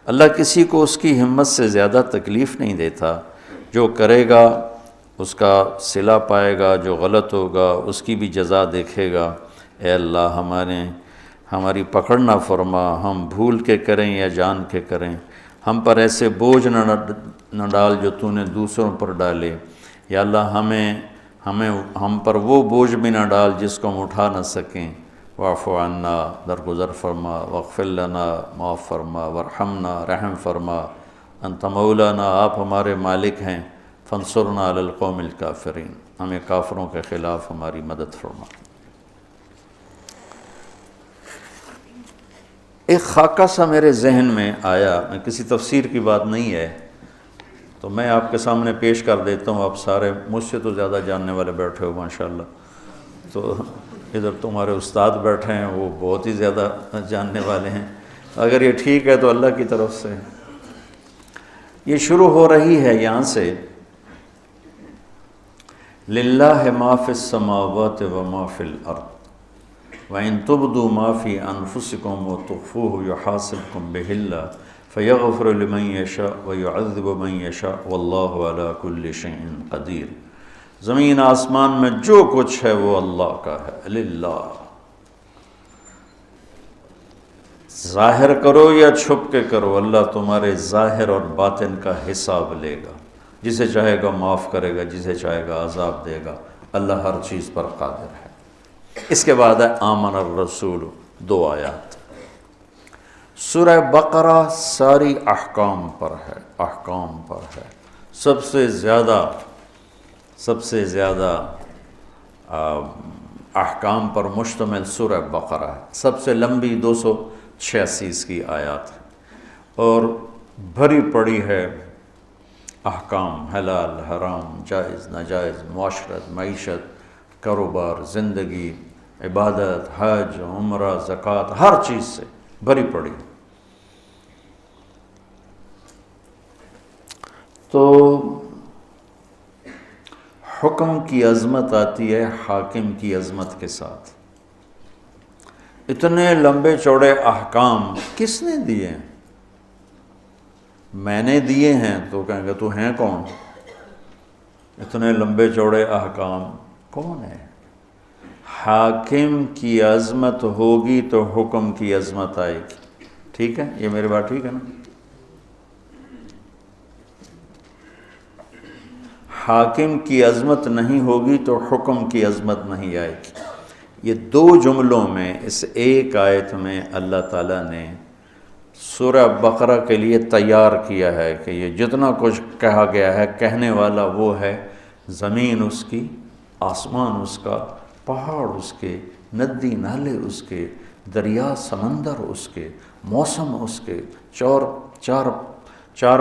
اللہ کسی کو اس کی ہمت سے زیادہ تکلیف نہیں دیتا، جو کرے گا اس کا صلہ پائے گا، جو غلط ہوگا اس کی بھی جزا دیکھے گا۔ اے اللہ ہماری پکڑ نہ فرما، ہم بھول کے کریں یا جان کے کریں، ہم پر ایسے بوجھ نہ ڈال جو تو نے دوسروں پر ڈالے، یا اللہ ہم پر وہ بوجھ بھی نہ ڈال جس کو ہم اٹھا نہ سکیں۔ واعف عنا، درگزر فرما، واغفر لنا، معاف فرما، وارحمنا، رحم فرما، انت مولانا، آپ ہمارے مالک ہیں، فانصرنا علی القوم الکافرین، ہمیں کافروں کے خلاف ہماری مدد فرما۔ ایک خاکہ سا میرے ذہن میں آیا، میں کسی تفسیر کی بات نہیں ہے تو میں آپ کے سامنے پیش کر دیتا ہوں۔ آپ سارے مجھ سے تو زیادہ جاننے والے بیٹھے ہو ماشاءاللہ، تو ادھر تمہارے استاد بیٹھے ہیں وہ بہت ہی زیادہ جاننے والے ہیں، اگر یہ ٹھیک ہے تو اللہ کی طرف سے۔ یہ شروع ہو رہی ہے یہاں سے، للہ ما فی السماوات و ما فی الارض وَإِن تُبْدُوا مَا فِي أَنفُسِكُمْ وَتُخْفُوهُ يُحَاسِبْكُم بِهِ اللَّهُ فَيَغْفِرُ لِمَن يَشَاءُ وَيُعَذِّبُ مَن يَشَاءُ وَاللَّهُ عَلَى كُلِّ شَيْءٍ قَدِيرٌ۔ زمین آسمان میں جو کچھ ہے وہ اللہ کا ہے، للہ۔ ظاہر کرو یا چھپ کے کرو، اللہ تمہارے ظاہر اور باطن کا حساب لے گا، جسے چاہے گا معاف کرے گا، جسے چاہے گا عذاب دے گا، اللہ ہر چیز پر قادر ہے۔ اس کے بعد ہے آمن الرسول، 2 آیات۔ سورہ بقرہ ساری احکام پر ہے، احکام پر ہے۔ سب سے زیادہ احکام پر مشتمل سورہ بقرہ ہے، سب سے لمبی 286 کی آیات ہے، اور بھری پڑی ہے احکام، حلال حرام، جائز ناجائز، معاشرت، معیشت، کاروبار، زندگی، عبادت، حج، عمرہ، زکوٰۃ، ہر چیز سے بھری پڑی۔ تو حکم کی عظمت آتی ہے حاکم کی عظمت کے ساتھ۔ اتنے لمبے چوڑے احکام کس نے دیے ہیں؟ میں نے دیے ہیں، تو کہیں گے تو ہیں کون؟ اتنے لمبے چوڑے احکام کون ہے؟ حاکم کی عظمت ہوگی تو حکم کی عظمت آئے گی۔ ٹھیک ہے، یہ میری بات ٹھیک ہے نا؟ حاکم کی عظمت نہیں ہوگی تو حکم کی عظمت نہیں آئے گی۔ یہ 2 جملوں میں، اس ایک آیت میں اللہ تعالیٰ نے سورہ بقرہ کے لیے تیار کیا ہے کہ یہ جتنا کچھ کہا گیا ہے، کہنے والا وہ ہے، زمین اس کی، آسمان اس کا، پہاڑ اس کے، ندی نالے اس کے، دریا سمندر اس کے، موسم اس کے، چار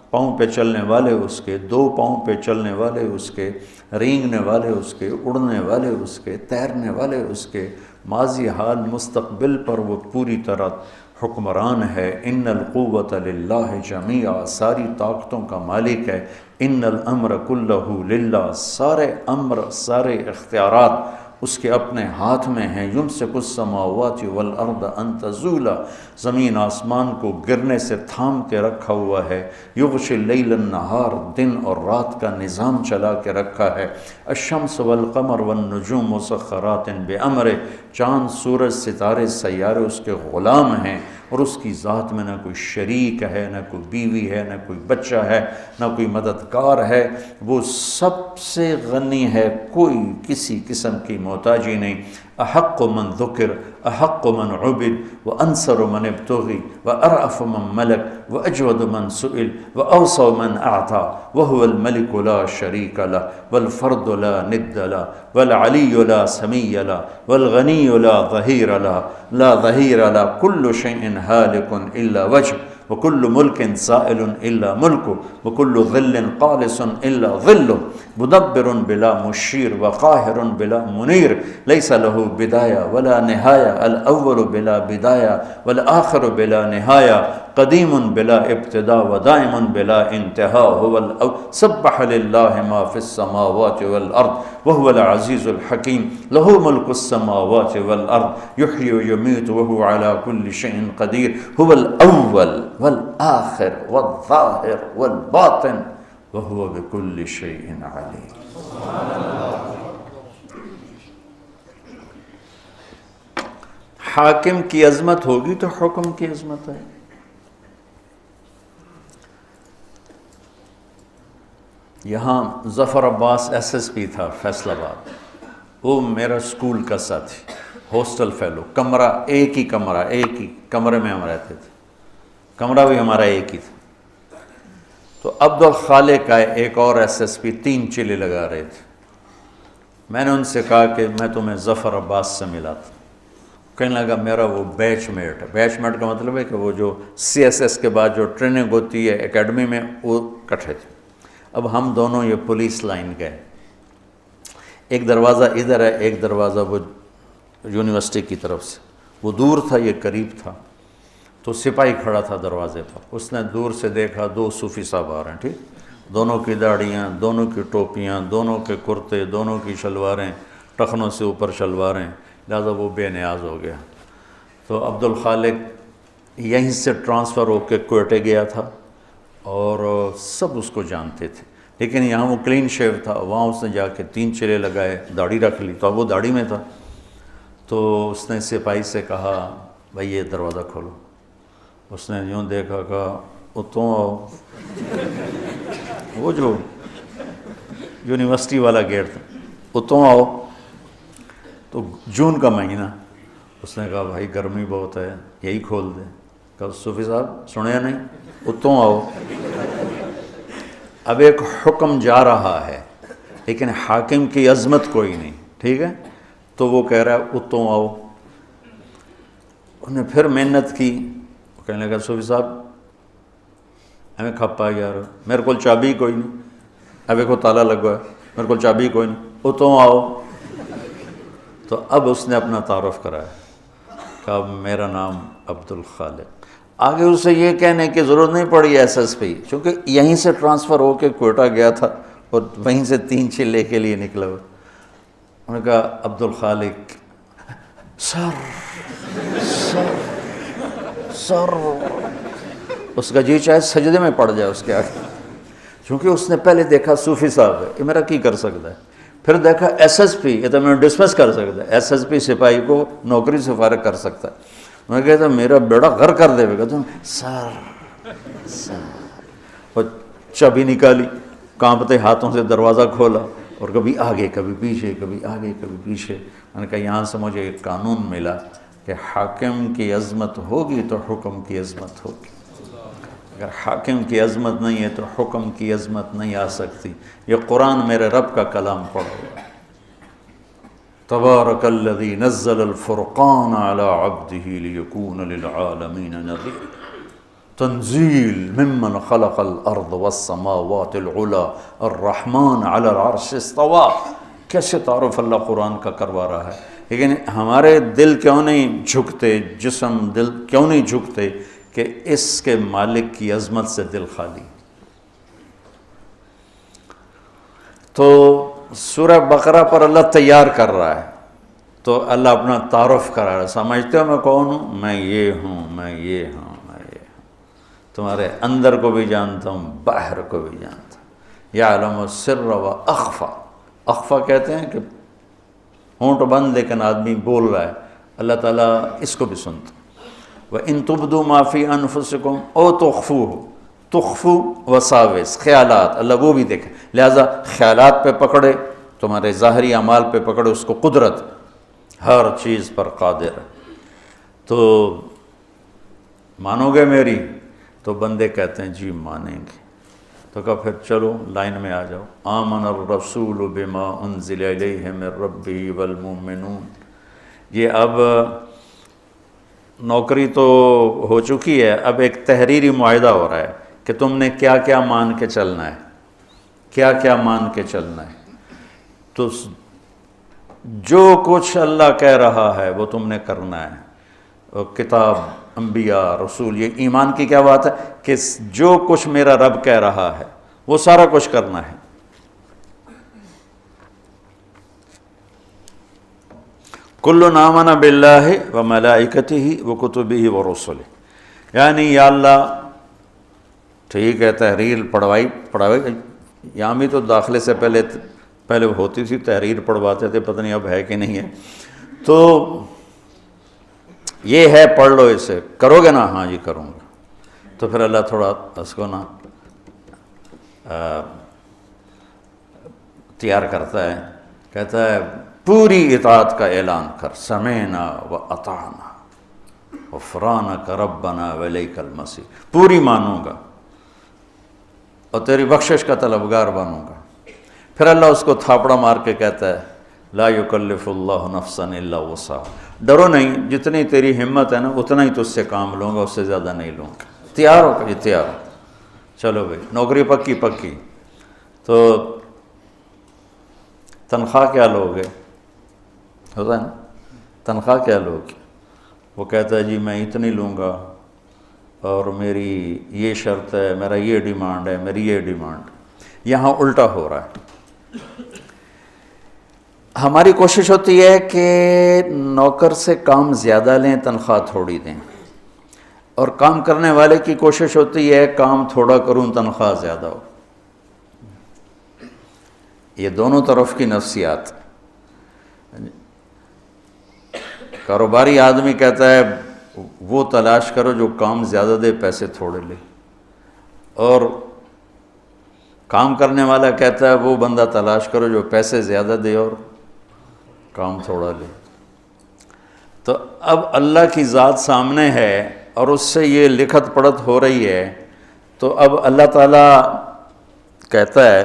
پاؤں پہ چلنے والے اس کے، 2 پاؤں پہ چلنے والے اس کے، رینگنے والے اس کے، اڑنے والے اس کے، تیرنے والے اس کے، ماضی حال مستقبل پر وہ پوری طرح حکمران ہے۔ ان القوۃ للہ جمیعا، ساری طاقتوں کا مالک ہے۔ ان الامر کلہ للہ، سارے امر، سارے اختیارات اس کے اپنے ہاتھ میں ہیں۔ یمسک السماوات والارض ان تزولا، زمین آسمان کو گرنے سے تھام کے رکھا ہوا ہے۔ یغشی اللیل النہار، دن اور رات کا نظام چلا کے رکھا ہے۔ الشمس والقمر والنجوم مسخرات بامرہ، چاند، سورج، ستارے، سیارے اس کے غلام ہیں، اور اس کی ذات میں نہ کوئی شریک ہے، نہ کوئی بیوی ہے، نہ کوئی بچہ ہے، نہ کوئی مددگار ہے۔ وہ سب سے غنی ہے، کوئی کسی قسم کی محتاجی نہیں۔ احق من ذکر، احق من عبد، وانصر من ابتغی، وارأف من ملک، واجود من سئل، واوصى من اعطى، وهو الملك لا شريك له، والفرد لا ند له، والعلي لا سمي له، والغني لا ظهير له، لا ظهير له، كل شيء هالك الا وجهه، وكل ملك زائل الا ملكه، وكل ظل قالص الا ظله، مدبر بلا مشير، وقاهر بلا منير، ليس له بداية ولا نهاية، الأول بلا بداية والآخر بلا نهاية، قديم بلا ابتداء ودائم بلا انتهاء، هو سبح لله ما في السماوات والأرض وهو العزيز الحكيم، له ملك السماوات والأرض، يحيي ويميت وهو على كل شيء قدير، هو الأول والآخر والظاهر والباطن، وهو بكل شيء عليم۔ حاکم کی عظمت ہوگی تو حکم کی عظمت ہے۔ یہاں ظفر عباس SSP تھا فیصل آباد، وہ میرا اسکول کا ساتھی، ہاسٹل فیلو، کمرہ ایک ہی کمرے میں ہم رہتے تھے، کمرہ بھی ہمارا ایک ہی تھا۔ تو عبد الخالق آئے، ایک اور SSP، 3 چلے لگا رہے تھے۔ میں نے ان سے کہا کہ میں تمہیں ظفر عباس سے ملا تھا۔ کہنے لگا میرا وہ بیچ میٹ ہے۔ بیچ میٹ کا مطلب ہے کہ وہ جو CSS کے بعد جو ٹریننگ ہوتی ہے اکیڈمی میں، وہ کٹھے تھے۔ اب ہم دونوں یہ پولیس لائن گئے، ایک دروازہ ادھر ہے، ایک دروازہ وہ یونیورسٹی کی طرف سے، وہ دور تھا، یہ قریب تھا۔ تو سپاہی کھڑا تھا دروازے پر، اس نے دور سے دیکھا 2 صوفی صاحب آ رہے ہیں، ٹھیک، دونوں کی داڑھیاں، دونوں کی ٹوپیاں، دونوں کے کرتے، دونوں کی شلواریں، ٹخنوں سے اوپر شلواریں، لہٰذا وہ بے نیاز ہو گیا۔ تو عبد الخالق یہیں سے ٹرانسفر ہو کے کوئٹے گیا تھا، اور سب اس کو جانتے تھے۔ لیکن یہاں وہ کلین شیو تھا، وہاں اس نے جا کے 3 چلے لگائے، داڑھی رکھ لی، تو اب وہ داڑھی میں تھا۔ تو اس نے سپاہی سے کہا بھائی یہ دروازہ کھولو۔ اس نے یوں دیکھا، کہا اتوں آؤ، وہ جو یونیورسٹی والا گیٹ تھا، اتوں آؤ۔ تو جون کا مہینہ، اس نے کہا بھائی گرمی بہت ہے، یہی کھول دیں۔ کہا صوفی صاحب سنیا نہیں، اتوں آؤ۔ اب ایک حکم جا رہا ہے لیکن حاکم کی عظمت کوئی نہیں، ٹھیک ہے، تو وہ کہہ رہا ہے اتوں آؤ۔ انہوں نے پھر محنت کی، وہ کہنے لگا صوفی صاحب ہمیں کھپا یار، میرے کو چابی کوئی نہیں، اب ایک تالا لگا ہے، میرے کو چابی کوئی نہیں، اتوں آؤ۔ تو اب اس نے اپنا تعارف کرایا، کہا میرا نام عبد الخالق۔ آگے اسے یہ کہنے کی ضرورت نہیں پڑی ایس ایس پی، چونکہ یہیں سے ٹرانسفر ہو کے کوئٹہ گیا تھا اور وہیں سے 3 چلے کے لیے نکلا ہوا۔ انہوں نے کہا عبد الخالق، سر سر سر، اس کا جی چاہے سجدے میں پڑ جائے اس کے آگے، چونکہ اس نے پہلے دیکھا صوفی صاحب ہے، یہ میرا کی کر سکتا ہے، پھر دیکھا ایس ایس پی، یہ تو میں ڈسمس کر سکتا ہے، ایس ایس پی سپاہی کو نوکری سے فارغ کر سکتا ہے۔ میں کہتا میرا بیڑا غر کر دے گا، تو سر سر، اور چابی نکالی، کانپتے ہاتھوں سے دروازہ کھولا، اور کبھی آگے کبھی پیچھے، کبھی آگے کبھی پیچھے۔ میں نے کہا یہاں سے مجھے ایک قانون ملا کہ حاکم کی عظمت ہوگی تو حکم کی عظمت ہوگی، اگر حاکم کی عظمت نہیں ہے تو حکم کی عظمت نہیں آ سکتی۔ یہ قرآن میرے رب کا کلام پڑھو، تبارک الذی نزل الفرقان علی عبدہ لیکون للعالمین نذیر، تنزیل ممن خلق الارض والسماوات العلی الرحمن علی العرش استوى۔ کیسے تعارف اللہ قرآن کا کروا رہا ہے، لیکن ہمارے دل کیوں نہیں جھکتے، جسم دل کیوں نہیں جھکتے کہ اس کے مالک کی عظمت سے دل خالی۔ تو سورہ بقرہ پر اللہ تیار کر رہا ہے، تو اللہ اپنا تعارف کرا رہا ہے، سمجھتے ہو میں کون ہوں؟ میں یہ ہوں، میں یہ ہوں، میں یہ ہوں، تمہارے اندر کو بھی جانتا ہوں، باہر کو بھی جانتا ہوں، یعلم السر و اخفا۔ اخفا کہتے ہیں کہ ہونٹ بند لیکن آدمی بول رہا ہے، اللہ تعالیٰ اس کو بھی سنتا۔ وَإِن تُبْدُوا مَا فِي أَنفُسِكُمْ أَوْ تُخْفُوهُ، تخفو وساوس، خیالات، اللہ وہ بھی دیکھے، لہٰذا خیالات پہ پکڑے، تمہارے ظاہری اعمال پہ پکڑے اس کو، قدرت ہر چیز پر قادر ہے۔ تو مانو گے میری؟ تو بندے کہتے ہیں جی مانیں گے۔ تو کہا پھر چلو لائن میں آ جاؤ، آمن الرسول بما انزل الیہ من ربہ والمؤمنون۔ یہ اب نوکری تو ہو چکی ہے، اب ایک تحریری معاہدہ ہو رہا ہے کہ تم نے کیا کیا مان کے چلنا ہے، کیا کیا مان کے چلنا ہے۔ تو جو کچھ اللہ کہہ رہا ہے وہ تم نے کرنا ہے، اور کتاب، انبیاء، رسول، یہ ایمان کی کیا بات ہے کہ جو کچھ میرا رب کہہ رہا ہے وہ سارا کچھ کرنا ہے۔ کل آمن باللہ وملائکتہ وکتبہ ورسلہ، یعنی یا اللہ ٹھیک ہے تحریر پڑھوائی، یہاں بھی تو داخلے سے پہلے ہوتی تھی تحریر پڑھواتے تھے، پتہ نہیں اب ہے کہ نہیں ہے۔ تو یہ ہے پڑھ لو، اسے کرو گے نا؟ ہاں جی کروں گا۔ تو پھر اللہ تھوڑا اس کو نا تیار کرتا ہے، کہتا ہے پوری اطاعت کا اعلان کر، سمعنا و اطعنا غفرانک ربنا والیک المصیر، پوری مانوں گا اور تیری بخشش کا طلبگار بنوں گا۔ پھر اللہ اس کو تھاپڑا مار کے کہتا ہے لا یکلف اللہ نفسا الا وسعها، ڈرو نہیں، جتنی تیری ہمت ہے نا اتنا ہی تجھ سے کام لوں گا، اس سے زیادہ نہیں لوں گا۔ تیار ہو کہ تیار ہو، چلو بھائی نوکری پکی پکی۔ تو تنخواہ کیا لوگے؟ ہوتا ہے نا، تنخواہ کیا لوگ؟ وہ کہتا ہے جی میں اتنی لوں گا اور میری یہ شرط ہے، میرا یہ ڈیمانڈ ہے، میری یہ ڈیمانڈ۔ یہاں الٹا ہو رہا ہے، ہماری کوشش ہوتی ہے کہ نوکر سے کام زیادہ لیں، تنخواہ تھوڑی دیں، اور کام کرنے والے کی کوشش ہوتی ہے کام تھوڑا کروں، تنخواہ زیادہ ہو۔ یہ دونوں طرف کی نفسیات. کاروباری آدمی کہتا ہے وہ تلاش کرو جو کام زیادہ دے پیسے تھوڑے لے، اور کام کرنے والا کہتا ہے وہ بندہ تلاش کرو جو پیسے زیادہ دے اور کام تھوڑا لے. تو اب اللہ کی ذات سامنے ہے اور اس سے یہ لکھت پڑھت ہو رہی ہے، تو اب اللہ تعالیٰ کہتا ہے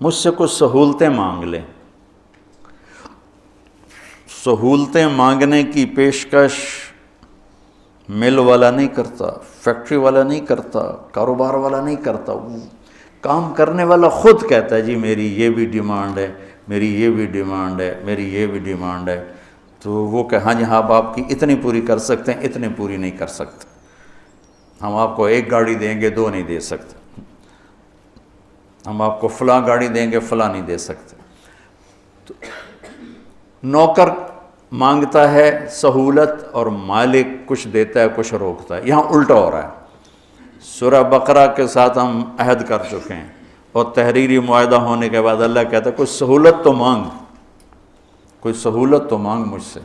مجھ سے کچھ سہولتیں مانگ لیں. سہولتیں مانگنے کی پیشکش مل والا نہیں کرتا، فیکٹری والا نہیں کرتا، کاروبار والا نہیں کرتا، وہ کام کرنے والا خود کہتا ہے جی میری یہ بھی ڈیمانڈ ہے، میری یہ بھی ڈیمانڈ ہے، میری یہ بھی ڈیمانڈ ہے. تو وہ کہ ہاں جی ہاں آپ کی اتنی پوری کر سکتے ہیں، اتنی پوری نہیں کر سکتے، ہم آپ کو ایک گاڑی دیں گے، دو نہیں دے سکتے، ہم آپ کو فلاں گاڑی دیں گے، فلاں نہیں دے سکتے. تو نوکر مانگتا ہے سہولت اور مالک کچھ دیتا ہے کچھ روکتا ہے. یہاں الٹا ہو رہا ہے. سورہ بقرہ کے ساتھ ہم عہد کر چکے ہیں اور تحریری معاہدہ ہونے کے بعد اللہ کہتا ہے کوئی سہولت تو مانگ، کوئی سہولت تو مانگ مجھ سے.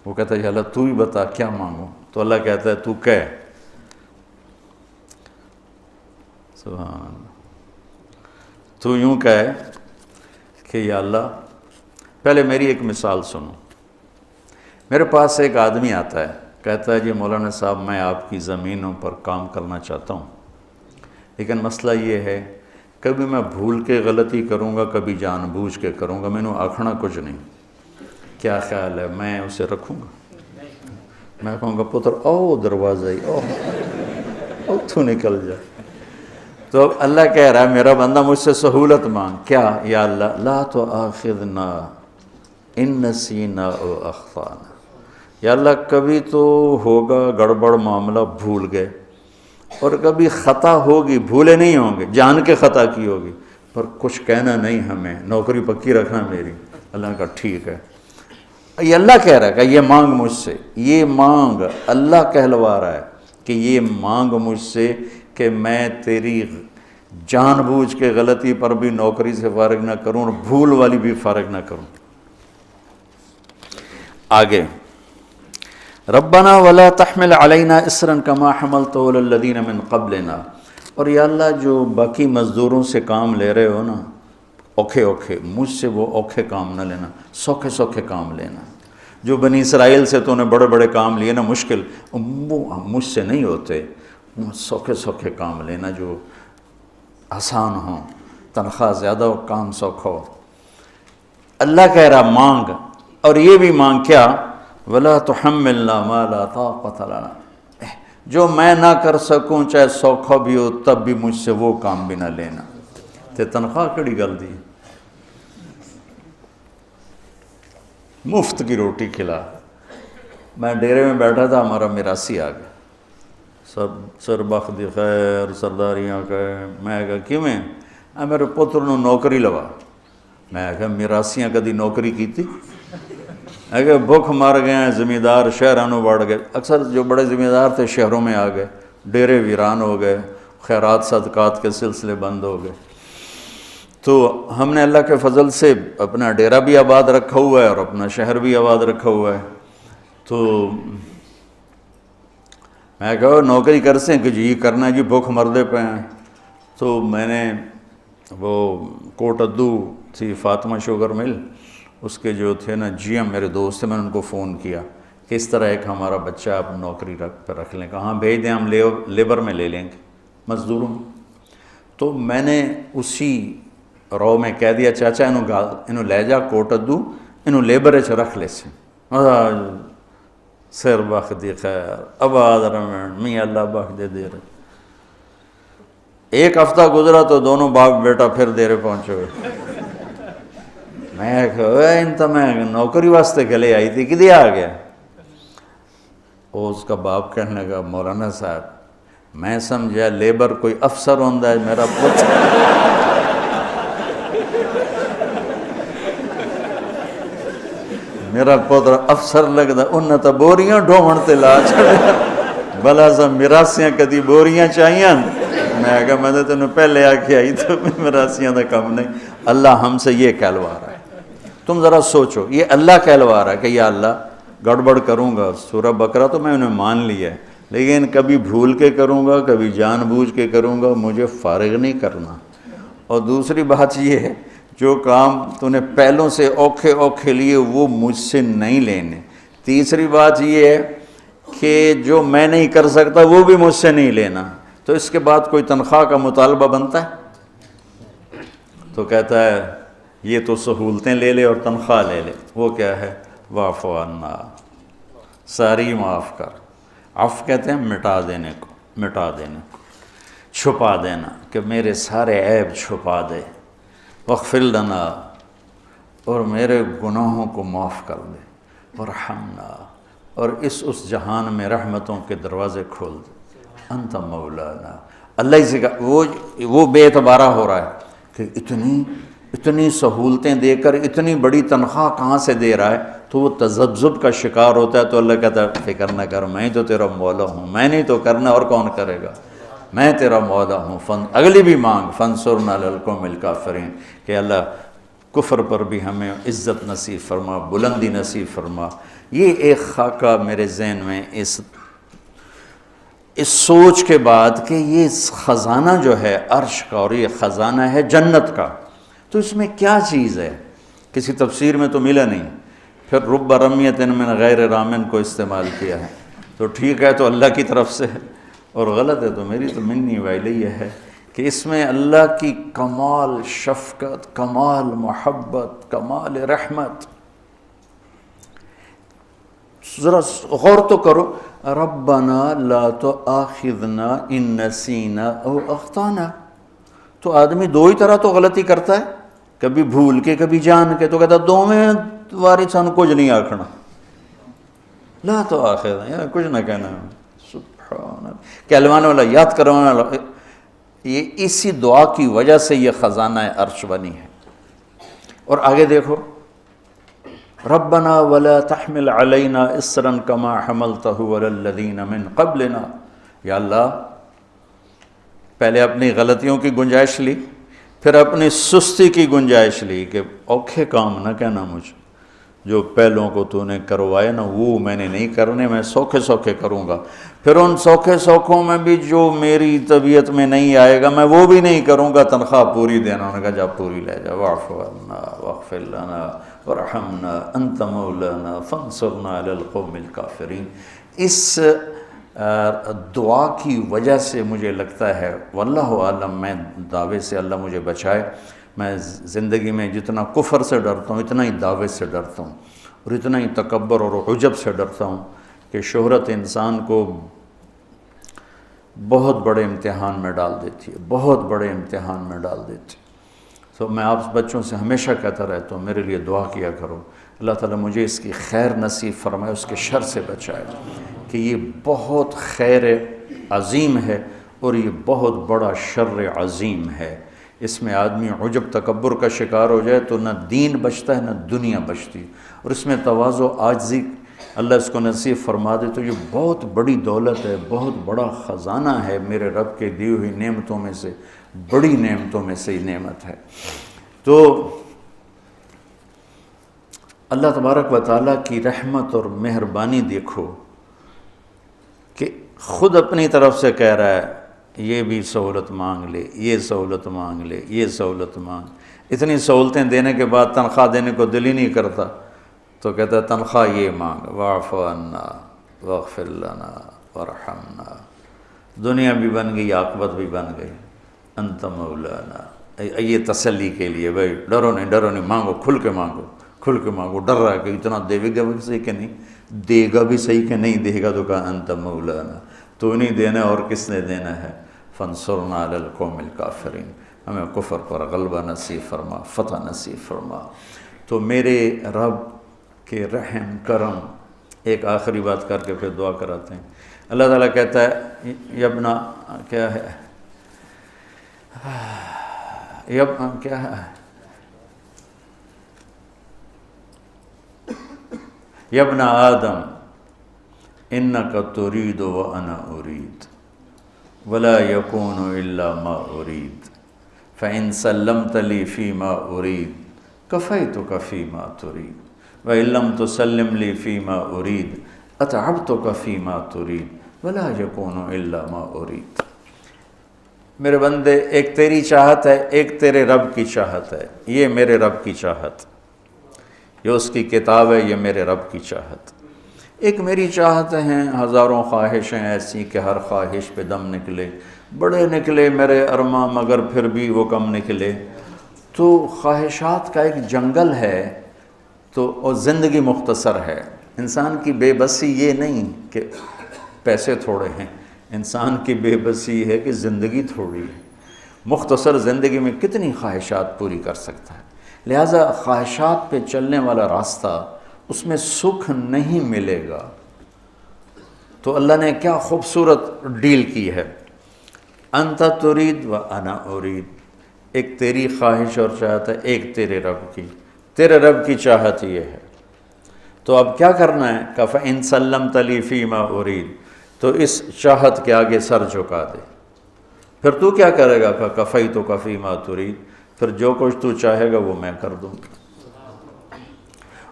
وہ کہتا ہے اللہ تو ہی بتا کیا مانگوں. تو اللہ کہتا ہے تو کہہ. سبحان اللہ. تو یوں کہے کہ یا اللہ، پہلے میری ایک مثال سنو. میرے پاس ایک آدمی آتا ہے، کہتا ہے جی مولانا صاحب میں آپ کی زمینوں پر کام کرنا چاہتا ہوں، لیکن مسئلہ یہ ہے کبھی میں بھول کے غلطی کروں گا، کبھی جان بوجھ کے کروں گا، میں نے آکھنا کچھ نہیں. کیا خیال ہے میں اسے رکھوں گا؟ میں کہوں گا پتر او دروازہ ہی او تو نکل جا. تو اب اللہ کہہ رہا ہے میرا بندہ مجھ سے سہولت مانگ. کیا؟ یا اللہ لا تؤاخذنا ان نسینا او اخطانا. یا اللہ کبھی تو ہوگا گڑبڑ معاملہ، بھول گئے، اور کبھی خطا ہوگی، بھولے نہیں ہوں گے، جان کے خطا کی ہوگی، پر کچھ کہنا نہیں، ہمیں نوکری پکی رکھنا میری. اللہ نے کہا ٹھیک ہے. یہ اللہ کہہ رہا ہے کہ یہ مانگ مجھ سے، یہ مانگ. اللہ کہلوا رہا ہے کہ یہ مانگ مجھ سے کہ میں تیری جان بوجھ کے غلطی پر بھی نوکری سے فارغ نہ کروں اور بھول والی بھی فارغ نہ کروں. آگے ربنا ولا تحمل علینا اسرا کما حملته علی الذین من قبلنا. اور یا اللہ جو باقی مزدوروں سے کام لے رہے ہو نا اوکھے اوکھے، مجھ سے وہ اوکھے کام نہ لینا، سوکھے سوکھے کام لینا. جو بنی اسرائیل سے تو نے بڑے بڑے کام لیے نا مشکل، وہ مجھ سے نہیں ہوتے. سوکھے سوکھے کام لینا جو آسان ہوں، تنخواہ زیادہ ہو، کام سوکھا ہو. اللہ کہہ رہا مانگ. اور یہ بھی مانگ کیا؟ ولا تحملنا ما لا طاقت لنا. جو میں نہ کر سکوں چاہے سوکھا بھی ہو تب بھی مجھ سے وہ کام بھی نہ لینا. تے تنخواہ کڑی گل دی، مفت کی روٹی کھلا. میں ڈیرے میں بیٹھا تھا، ہمارا میراسی آ گیا، سب سر بخت دی خیر سرداریاں کہے. میں کہا کیوں میں؟ میرے پتر نو نوکری لوا. میں کہا میراسیاں کدی نوکری کی تھی؟ کہ بھوک مر گئے ہیں، زمیندار شہروں بڑھ گئے. اکثر جو بڑے زمیندار تھے شہروں میں آ گئے، ڈیرے ویران ہو گئے، خیرات صدقات کے سلسلے بند ہو گئے. تو ہم نے اللہ کے فضل سے اپنا ڈیرہ بھی آباد رکھا ہوا ہے اور اپنا شہر بھی آباد رکھا ہوا ہے. تو میں کہا نوکری کر سیں کہ جی کرنا ہے جی، بھوک مردے پہ ہیں. تو میں نے وہ کوٹ ادو تھی فاطمہ شوگر مل، اس کے جو تھے نا جی ایم میرے دوست تھے، میں نے ان کو فون کیا کہ اس طرح ایک ہمارا بچہ آپ نوکری پہ رکھ لیں. کہاں بھیج دیں، ہم لیبر میں لے لیں گے، مزدوروں میں. تو میں نے اسی رو میں کہہ دیا چاچا انہوں لے جا کوٹ ادو، انہوں لیبر چ رکھ لے سے. سر بخ دی خیر آباد رمن میاں اللہ بخ دے دے رہے. ایک ہفتہ گزرا تو دونوں باپ بیٹا پھر دیرے پہنچے ہوئے. میں کہا ان تو میں نوکری واسطے گلے آئی تھی، کدھے آ گیا؟ اس کا باپ کہنے لگا مولانا صاحب میں سمجھا لیبر کوئی افسر ہوندا ہے، میرا پتر میرا پتر افسر لگتا، انہیں تو بوریاں ڈھومن تے لا چھڑے. بلا سا میراسیاں کدی بوریاں چاہیاں میں کہا میں نے تینوں پہلے آ کے آئی تو مراسیاں دا کم نہیں. اللہ ہم سے یہ کہلوا رہا ہے. تم ذرا سوچو, یہ اللہ کہلوا رہا ہے کہ یا اللہ گڑبڑ کروں گا, سورہ بقرہ تو میں انہیں مان لیا ہے, لیکن کبھی بھول کے کروں گا, کبھی جان بوجھ کے کروں گا, مجھے فارغ نہیں کرنا. اور دوسری بات یہ ہے, جو کام تو نے پہلوں سے اوکھے اوکھے لیے وہ مجھ سے نہیں لینے. تیسری بات یہ ہے کہ جو میں نہیں کر سکتا وہ بھی مجھ سے نہیں لینا. تو اس کے بعد کوئی تنخواہ کا مطالبہ بنتا ہے؟ تو کہتا ہے یہ تو سہولتیں لے لے اور تنخواہ لے لے. وہ کیا ہے؟ واعف عنا, ساری معاف کر. عفو کہتے ہیں مٹا دینے کو, مٹا دینے کو, چھپا دینا, کہ میرے سارے عیب چھپا دے. واغفر لنا, اور میرے گناہوں کو معاف کر دے. ورحمنا, اور اس جہان میں رحمتوں کے دروازے کھول دے. انت مولانا, اللہ ہی سے وہ بے اعتبارہ ہو رہا ہے کہ اتنی سہولتیں دے کر اتنی بڑی تنخواہ کہاں سے دے رہا ہے. تو وہ تذبذب کا شکار ہوتا ہے. تو اللہ کہتا ہے فکر نہ کر, میں تو تیرا مولا ہوں, میں نہیں تو کرنا اور کون کرے گا, میں تیرا مولا ہوں. اگلی بھی مانگ, فانصرنا علی القوم الکافرین, کہ اللہ کفر پر بھی ہمیں عزت نصیب فرما, بلندی نصیب فرما. یہ ایک خاکہ میرے ذہن میں اس سوچ کے بعد کہ یہ خزانہ جو ہے عرش کا اور یہ خزانہ ہے جنت کا, تو اس میں کیا چیز ہے؟ کسی تفسیر میں تو ملا نہیں. پھر رب رمیت من غیر رامن کو استعمال کیا ہے. تو ٹھیک ہے تو اللہ کی طرف سے ہے, اور غلط ہے تو میری تو منی ویلی ہے کہ اس میں اللہ کی کمال شفقت, کمال محبت, کمال رحمت. ذرا غور تو کرو, ربنا لا تؤاخذنا ان نسینا او اخطانا. تو آدمی دو ہی طرح تو غلطی کرتا ہے, کبھی بھول کے کبھی جان کے. تو کہتا دو میں واری سان کچھ نہیں آکھنا, لا تؤاخذنا, یا کچھ نہ کہنا. سبحان اللہ, کہلوانے والا, یاد کروانے والا. یہ اسی دعا کی وجہ سے یہ خزانہ عرش بنی ہے. اور آگے دیکھو, ربنا ولا تحمل علینا اصرا کما حملتہ علی الذین من قبلنا. یا اللہ, پہلے اپنی غلطیوں کی گنجائش لی, پھر اپنی سستی کی گنجائش لی کہ اوکھے کام نہ کہنا مجھ, جو پہلوں کو تو نے کروائے نا وہ میں نے نہیں کرنے, میں سوکھے سوکھے کروں گا. پھر ان سوکھے سوکھوں میں بھی جو میری طبیعت میں نہیں آئے گا میں وہ بھی نہیں کروں گا. تنخواہ پوری دینا, انہوں نے کہا جا پوری لے جا. واعف عنا واغفر لنا ورحمنا انت مولانا فانصرنا علی القوم الکافرین. اس دعا کی وجہ سے مجھے لگتا ہے, واللہ عالم, میں دعوے سے اللہ مجھے بچائے, میں زندگی میں جتنا کفر سے ڈرتا ہوں اتنا ہی دعوے سے ڈرتا ہوں, اور اتنا ہی تکبر اور عجب سے ڈرتا ہوں کہ شہرت انسان کو بہت بڑے امتحان میں ڈال دیتی ہے, بہت بڑے امتحان میں ڈال دیتی ہے. تو میں آپ بچوں سے ہمیشہ کہتا رہتا ہوں میرے لیے دعا کیا کرو, اللہ تعالیٰ مجھے اس کی خیر نصیب فرمائے, اس کے شر سے بچائے, کہ یہ بہت خیر عظیم ہے اور یہ بہت بڑا شر عظیم ہے. اس میں آدمی عجب تکبر کا شکار ہو جائے تو نہ دین بچتا ہے نہ دنیا بچتی, اور اس میں تواضع عاجزی اللہ اس کو نصیب فرما دے تو یہ بہت بڑی دولت ہے, بہت بڑا خزانہ ہے, میرے رب کے دی ہوئی نعمتوں میں سے بڑی نعمتوں میں سے نعمت ہے. تو اللہ تبارک و تعالیٰ کی رحمت اور مہربانی دیکھو کہ خود اپنی طرف سے کہہ رہا ہے یہ بھی سہولت مانگ لے, یہ سہولت مانگ لے, یہ سہولت مانگ. اتنی سہولتیں دینے کے بعد تنخواہ دینے کو دل ہی نہیں کرتا, تو کہتا ہے تنخواہ یہ مانگ, واعف عنا واغفر لنا ورحمنا. دنیا بھی بن گئی, عاقبت بھی بن گئی. انت مولانا, یہ تسلی کے لیے, بھائی ڈرو نہیں, ڈرو نہیں, مانگو, کھل کے مانگو, کھل کے مانگو. ڈر رہا ہے کہ اتنا دے گا بھی صحیح کہ نہیں, دے گا بھی صحیح کہ نہیں دے گا, تو کہا انت مولانا, تو نہیں دینا اور کس نے دینا ہے. فانصرنا علی القوم الکافرین, ہمیں کفر پر غلبہ نصیب فرما, فتح نصیب فرما. تو میرے رب کہ رحم کرم. ایک آخری بات کر کے پھر دعا کراتے ہیں. اللہ تعالیٰ کہتا ہے یبنا, کیا ہے, کیا ہے, یبنا آدم انک ترید وانا ارید. ولا يكون إلا ما أريد فإن سلمت لي فيما أريد كفيتك فيما تريد وإن لم تسلم لي فيما أريد أتعبتك فيما تريد ولا يكون إلا ما أريد۔ میرے بندے، ایک تیری چاہت ہے، ایک تیرے رب کی چاہت ہے۔ یہ میرے رب کی چاہت، یہ اس کی کتاب ہے، یہ میرے رب کی چاہت۔ ایک میری چاہت ہیں، ہزاروں خواہشیں ایسی کہ ہر خواہش پہ دم نکلے، بڑے نکلے میرے ارماں مگر پھر بھی وہ کم نکلے۔ تو خواہشات کا ایک جنگل ہے، تو اور زندگی مختصر ہے۔ انسان کی بے بسی یہ نہیں کہ پیسے تھوڑے ہیں، انسان کی بے بسی ہے کہ زندگی تھوڑی ہے۔ مختصر زندگی میں کتنی خواہشات پوری کر سکتا ہے؟ لہٰذا خواہشات پہ چلنے والا راستہ، اس میں سکھ نہیں ملے گا۔ تو اللہ نے کیا خوبصورت ڈیل کی ہے، انت ترید و انا ارید، ایک تیری خواہش اور چاہت ہے، ایک تیرے رب کی، تیرے رب کی چاہت یہ ہے۔ تو اب کیا کرنا ہے؟ فَإِن سَلَّمْتَ لِي فِي مَا أُرِيدُ، تو اس چاہت کے آگے سر جھکا دے۔ پھر تو کیا کرے گا؟ فَكَفَيْتُكَ فِي مَا تُرِيدُ، پھر جو کچھ تو چاہے گا وہ میں کر دوں گا۔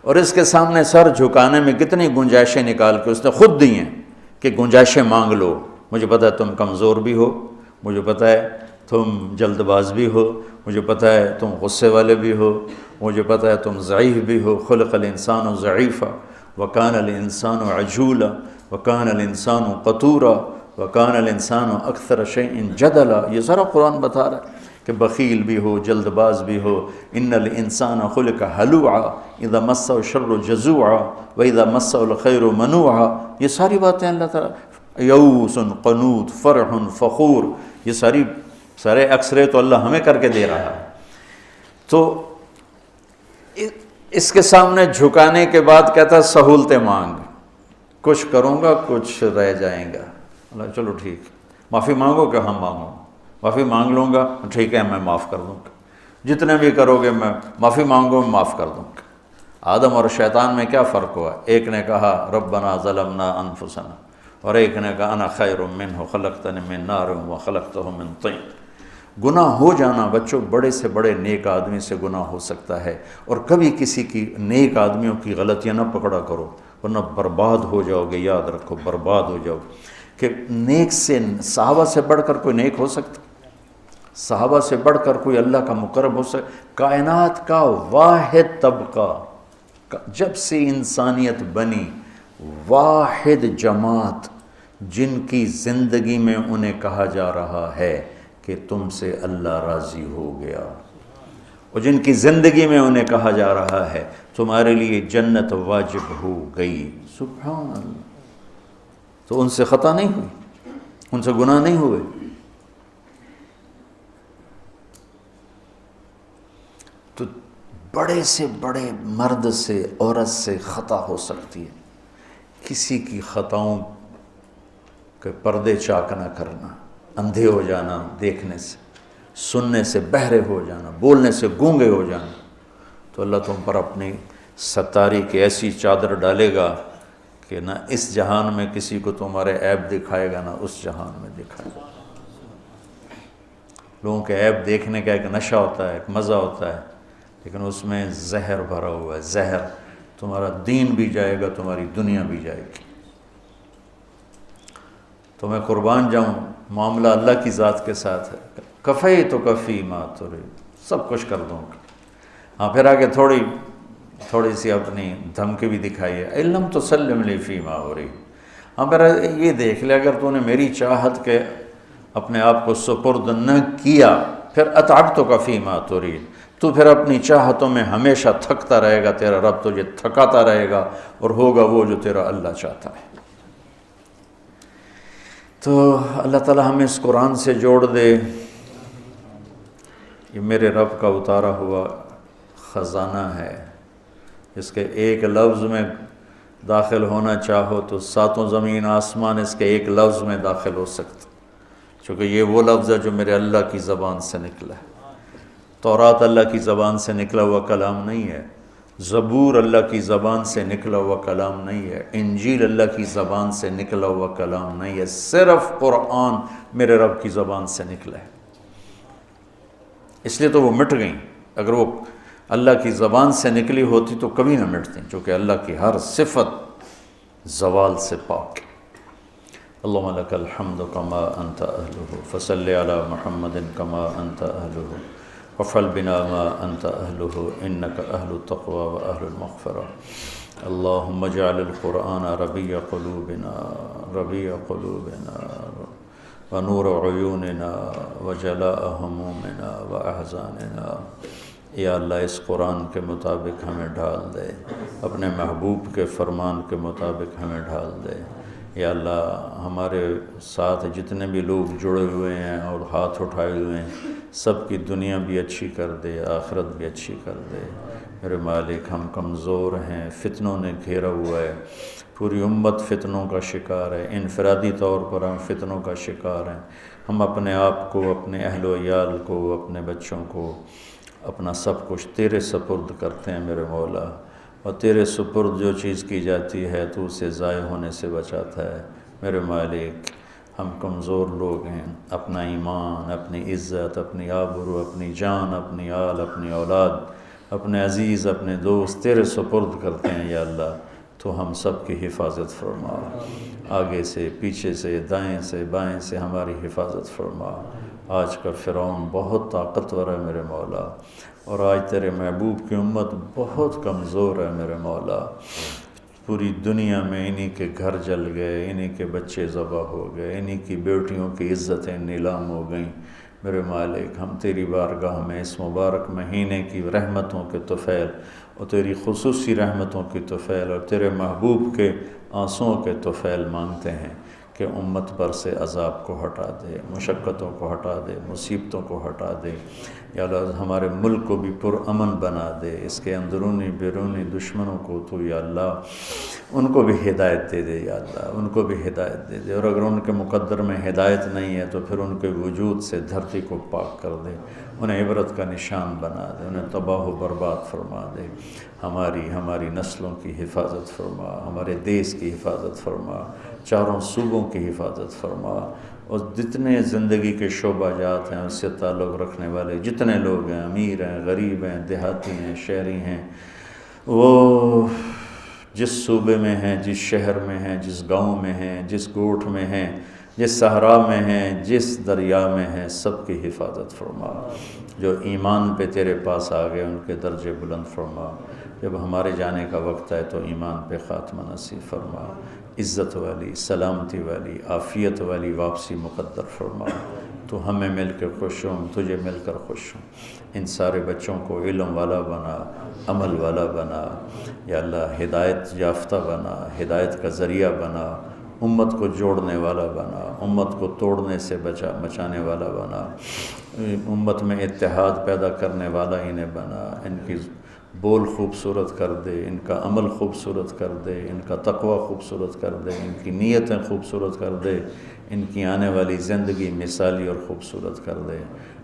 اور اس کے سامنے سر جھکانے میں کتنی گنجائشیں نکال کے اس نے خود دی ہیں کہ گنجائشیں مانگ لو۔ مجھے پتہ ہے تم کمزور بھی ہو، مجھے پتہ ہے تم جلد باز بھی ہو، مجھے پتہ ہے تم غصے والے بھی ہو، مجھے پتہ ہے تم ضعیف بھی ہو۔ خلق الانسان ضعیفا وکان الانسان عجولا وکان الانسان قتورا وکان الانسان اکثر شیء جدلا۔ یہ سارا قرآن بتا رہا ہے کہ بخیل بھی ہو، جلد باز بھی ہو۔ ان الانسان خلق ہلوعا اذا مسہ الشر جزوعا واذا مسہ الخیر منوعا۔ یہ ساری باتیں اللہ تعالیٰ، یئوس قنوط فرح فخور، یہ سارے اکثرے تو اللہ ہمیں کر کے دے رہا ہے۔ تو اس کے سامنے جھکانے کے بعد کہتا ہے سہولتیں مانگ، کچھ کروں گا کچھ رہ جائیں گا۔ اللہ چلو ٹھیک، معافی مانگو کہ ہم مانگوں، معافی مانگ لوں گا، ٹھیک ہے میں معاف کر دوں گا، جتنے بھی کرو گے میں معافی مانگو میں معاف کر دوں گا۔ آدم اور شیطان میں کیا فرق ہوا؟ ایک نے کہا ربنا ظلمنا انفسنا، اور ایک نے کہا انا خیر منہ خلقتنی من نار وخلقتہ من طین۔ گناہ ہو جانا بچوں، بڑے سے بڑے نیک آدمی سے گناہ ہو سکتا ہے، اور کبھی کسی کی نیک آدمیوں کی غلطیاں نہ پکڑا کرو ورنہ برباد ہو جاؤ گے۔ یاد رکھو برباد ہو جاؤ کہ نیک سے، صحابہ سے بڑھ کر کوئی نیک ہو سکتا؟ صحابہ سے بڑھ کر کوئی اللہ کا مقرب ہو سکتا؟ کائنات کا واحد طبقہ، جب سے انسانیت بنی، واحد جماعت جن کی زندگی میں انہیں کہا جا رہا ہے کہ تم سے اللہ راضی ہو گیا، اور جن کی زندگی میں انہیں کہا جا رہا ہے تمہارے لیے جنت واجب ہو گئی۔ سبحان اللہ۔ تو ان سے خطا نہیں ہوئی، ان سے گناہ نہیں ہوئے۔ تو بڑے سے بڑے مرد سے، عورت سے خطا ہو سکتی ہے۔ کسی کی خطاؤں کے پردے چاک نہ کرنا، اندھے ہو جانا دیکھنے سے، سننے سے بہرے ہو جانا، بولنے سے گونگے ہو جانا، تو اللہ تم پر اپنی ستاری کی ایسی چادر ڈالے گا کہ نہ اس جہان میں کسی کو تمہارے عیب دکھائے گا، نہ اس جہان میں دکھائے گا۔ لوگوں کے عیب دیکھنے کا ایک نشہ ہوتا ہے، ایک مزہ ہوتا ہے، لیکن اس میں زہر بھرا ہوا ہے، زہر۔ تمہارا دین بھی جائے گا، تمہاری دنیا بھی جائے گی۔ تو میں قربان جاؤں، معاملہ اللہ کی ذات کے ساتھ ہے۔ کفیتک فی ما ترید، سب کچھ کر دوں گا۔ ہاں پھر آگے تھوڑی سی اپنی دھمکی بھی دکھائی ہے، ان لم تسلم لی فی ما ارید۔ ہاں پھر یہ دیکھ لے اگر تو نے میری چاہت کے اپنے آپ کو سپرد نہ کیا، پھر اتعبتک فی ما ترید، تو پھر اپنی چاہتوں میں ہمیشہ تھکتا رہے گا، تیرا رب تجھے تھکاتا رہے گا، اور ہوگا وہ جو تیرا اللہ چاہتا ہے۔ تو اللہ تعالی ہمیں اس قرآن سے جوڑ دے۔ یہ میرے رب کا اتارا ہوا خزانہ ہے، اس کے ایک لفظ میں داخل ہونا چاہو تو ساتوں زمین آسمان اس کے ایک لفظ میں داخل ہو سکتا، چونکہ یہ وہ لفظ ہے جو میرے اللہ کی زبان سے نکلا ہے۔ تورات اللہ کی زبان سے نکلا ہوا کلام نہیں ہے، زبور اللہ کی زبان سے نکلا ہوا کلام نہیں ہے، انجیل اللہ کی زبان سے نکلا ہوا کلام نہیں ہے، صرف قرآن میرے رب کی زبان سے نکلا ہے۔ اس لیے تو وہ مٹ گئیں، اگر وہ اللہ کی زبان سے نکلی ہوتی تو کبھی نہ مٹتی، چونکہ اللہ کی ہر صفت زوال سے پاک۔ اللہم لک الحمد کما انت اہلہ فصلی علی محمد کما انت اہلہ وفعل بنا ما انت اہلہ انک اہل التقوی و اہل المغفرہ۔ اللہم اجعل القرآن ربیع قلوبنا ونور عیوننا وجلاء ہمومنا واحزاننا۔ یا اللہ اس قرآن کے مطابق ہمیں ڈھال دے، اپنے محبوب کے فرمان کے مطابق ہمیں ڈھال دے۔ یا اللہ ہمارے ساتھ جتنے بھی لوگ جڑے ہوئے ہیں اور ہاتھ اٹھائے ہوئے ہیں، سب کی دنیا بھی اچھی کر دے، آخرت بھی اچھی کر دے۔ میرے مالک ہم کمزور ہیں، فتنوں نے گھیرا ہوا ہے، پوری امت فتنوں کا شکار ہے، انفرادی طور پر ہم فتنوں کا شکار ہیں۔ ہم اپنے آپ کو، اپنے اہل و عیال کو، اپنے بچوں کو، اپنا سب کچھ تیرے سپرد کرتے ہیں میرے مولا، اور تیرے سپرد جو چیز کی جاتی ہے تو اسے ضائع ہونے سے بچاتا ہے۔ میرے مالک ہم کمزور لوگ ہیں، اپنا ایمان، اپنی عزت، اپنی آبرو، اپنی جان، اپنی آل، اپنی اولاد، اپنے عزیز، اپنے دوست تیرے سپرد کرتے ہیں۔ یا اللہ تو ہم سب کی حفاظت فرما، آگے سے، پیچھے سے، دائیں سے، بائیں سے ہماری حفاظت فرما۔ آج کا فرعون بہت طاقتور ہے میرے مولا، اور آج تیرے محبوب کی امت بہت کمزور ہے میرے مولا۔ پوری دنیا میں انہی کے گھر جل گئے، انہی کے بچے ذبح ہو گئے، انہی کی بیٹیوں کی عزتیں نیلام ہو گئیں۔ میرے مالک ہم تیری بارگاہ میں اس مبارک مہینے کی رحمتوں کے طفیل اور تیری خصوصی رحمتوں کی طفیل اور تیرے محبوب کے آنسوؤں کے طفیل مانگتے ہیں کہ امت پر سے عذاب کو ہٹا دے، مشقتوں کو ہٹا دے، مصیبتوں کو ہٹا دے۔ یا اللہ ہمارے ملک کو بھی پرامن بنا دے، اس کے اندرونی بیرونی دشمنوں کو تو یا اللہ ان کو بھی ہدایت دے دے، یا اللہ ان کو بھی ہدایت دے دے، اور اگر ان کے مقدر میں ہدایت نہیں ہے تو پھر ان کے وجود سے دھرتی کو پاک کر دے، انہیں عبرت کا نشان بنا دے، انہیں تباہ و برباد فرما دے۔ ہماری نسلوں کی حفاظت فرما، ہمارے دیس کی حفاظت فرما، چاروں صوبوں کی حفاظت فرما، اور جتنے زندگی کے شعبہ جات ہیں اس سے تعلق رکھنے والے جتنے لوگ ہیں، امیر ہیں، غریب ہیں، دیہاتی ہیں، شہری ہیں، وہ جس صوبے میں ہیں، جس شہر میں ہیں، جس گاؤں میں ہیں، جس گوٹھ میں ہیں، جس صحرا میں ہیں، جس دریا میں ہیں، سب کی حفاظت فرما۔ جو ایمان پہ تیرے پاس آ گئے ان کے درجے بلند فرما، جب ہمارے جانے کا وقت ہے تو ایمان پہ خاتمہ نصیب فرما، عزت والی، سلامتی والی، عافیت والی واپسی مقدر فرما۔ تو ہمیں مل کے خوش ہوں، تجھے مل کر خوش ہوں۔ ان سارے بچوں کو علم والا بنا، عمل والا بنا، یا اللہ ہدایت یافتہ بنا، ہدایت کا ذریعہ بنا، امت کو جوڑنے والا بنا، امت کو توڑنے سے بچانے والا بنا، امت میں اتحاد پیدا کرنے والا انہیں بنا۔ ان کی بول خوبصورت کر دے، ان کا عمل خوبصورت کر دے، ان کا تقوی خوبصورت کر دے، ان کی نیتیں خوبصورت کر دے، ان کی آنے والی زندگی مثالی اور خوبصورت کر دے،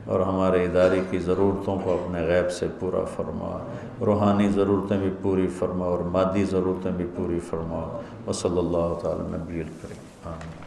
اور ہمارے ادارے کی ضرورتوں کو اپنے غیب سے پورا فرما، روحانی ضرورتیں بھی پوری فرما اور مادی ضرورتیں بھی پوری فرما۔ وصلی اللہ تعالی نبی الکریم، آمین۔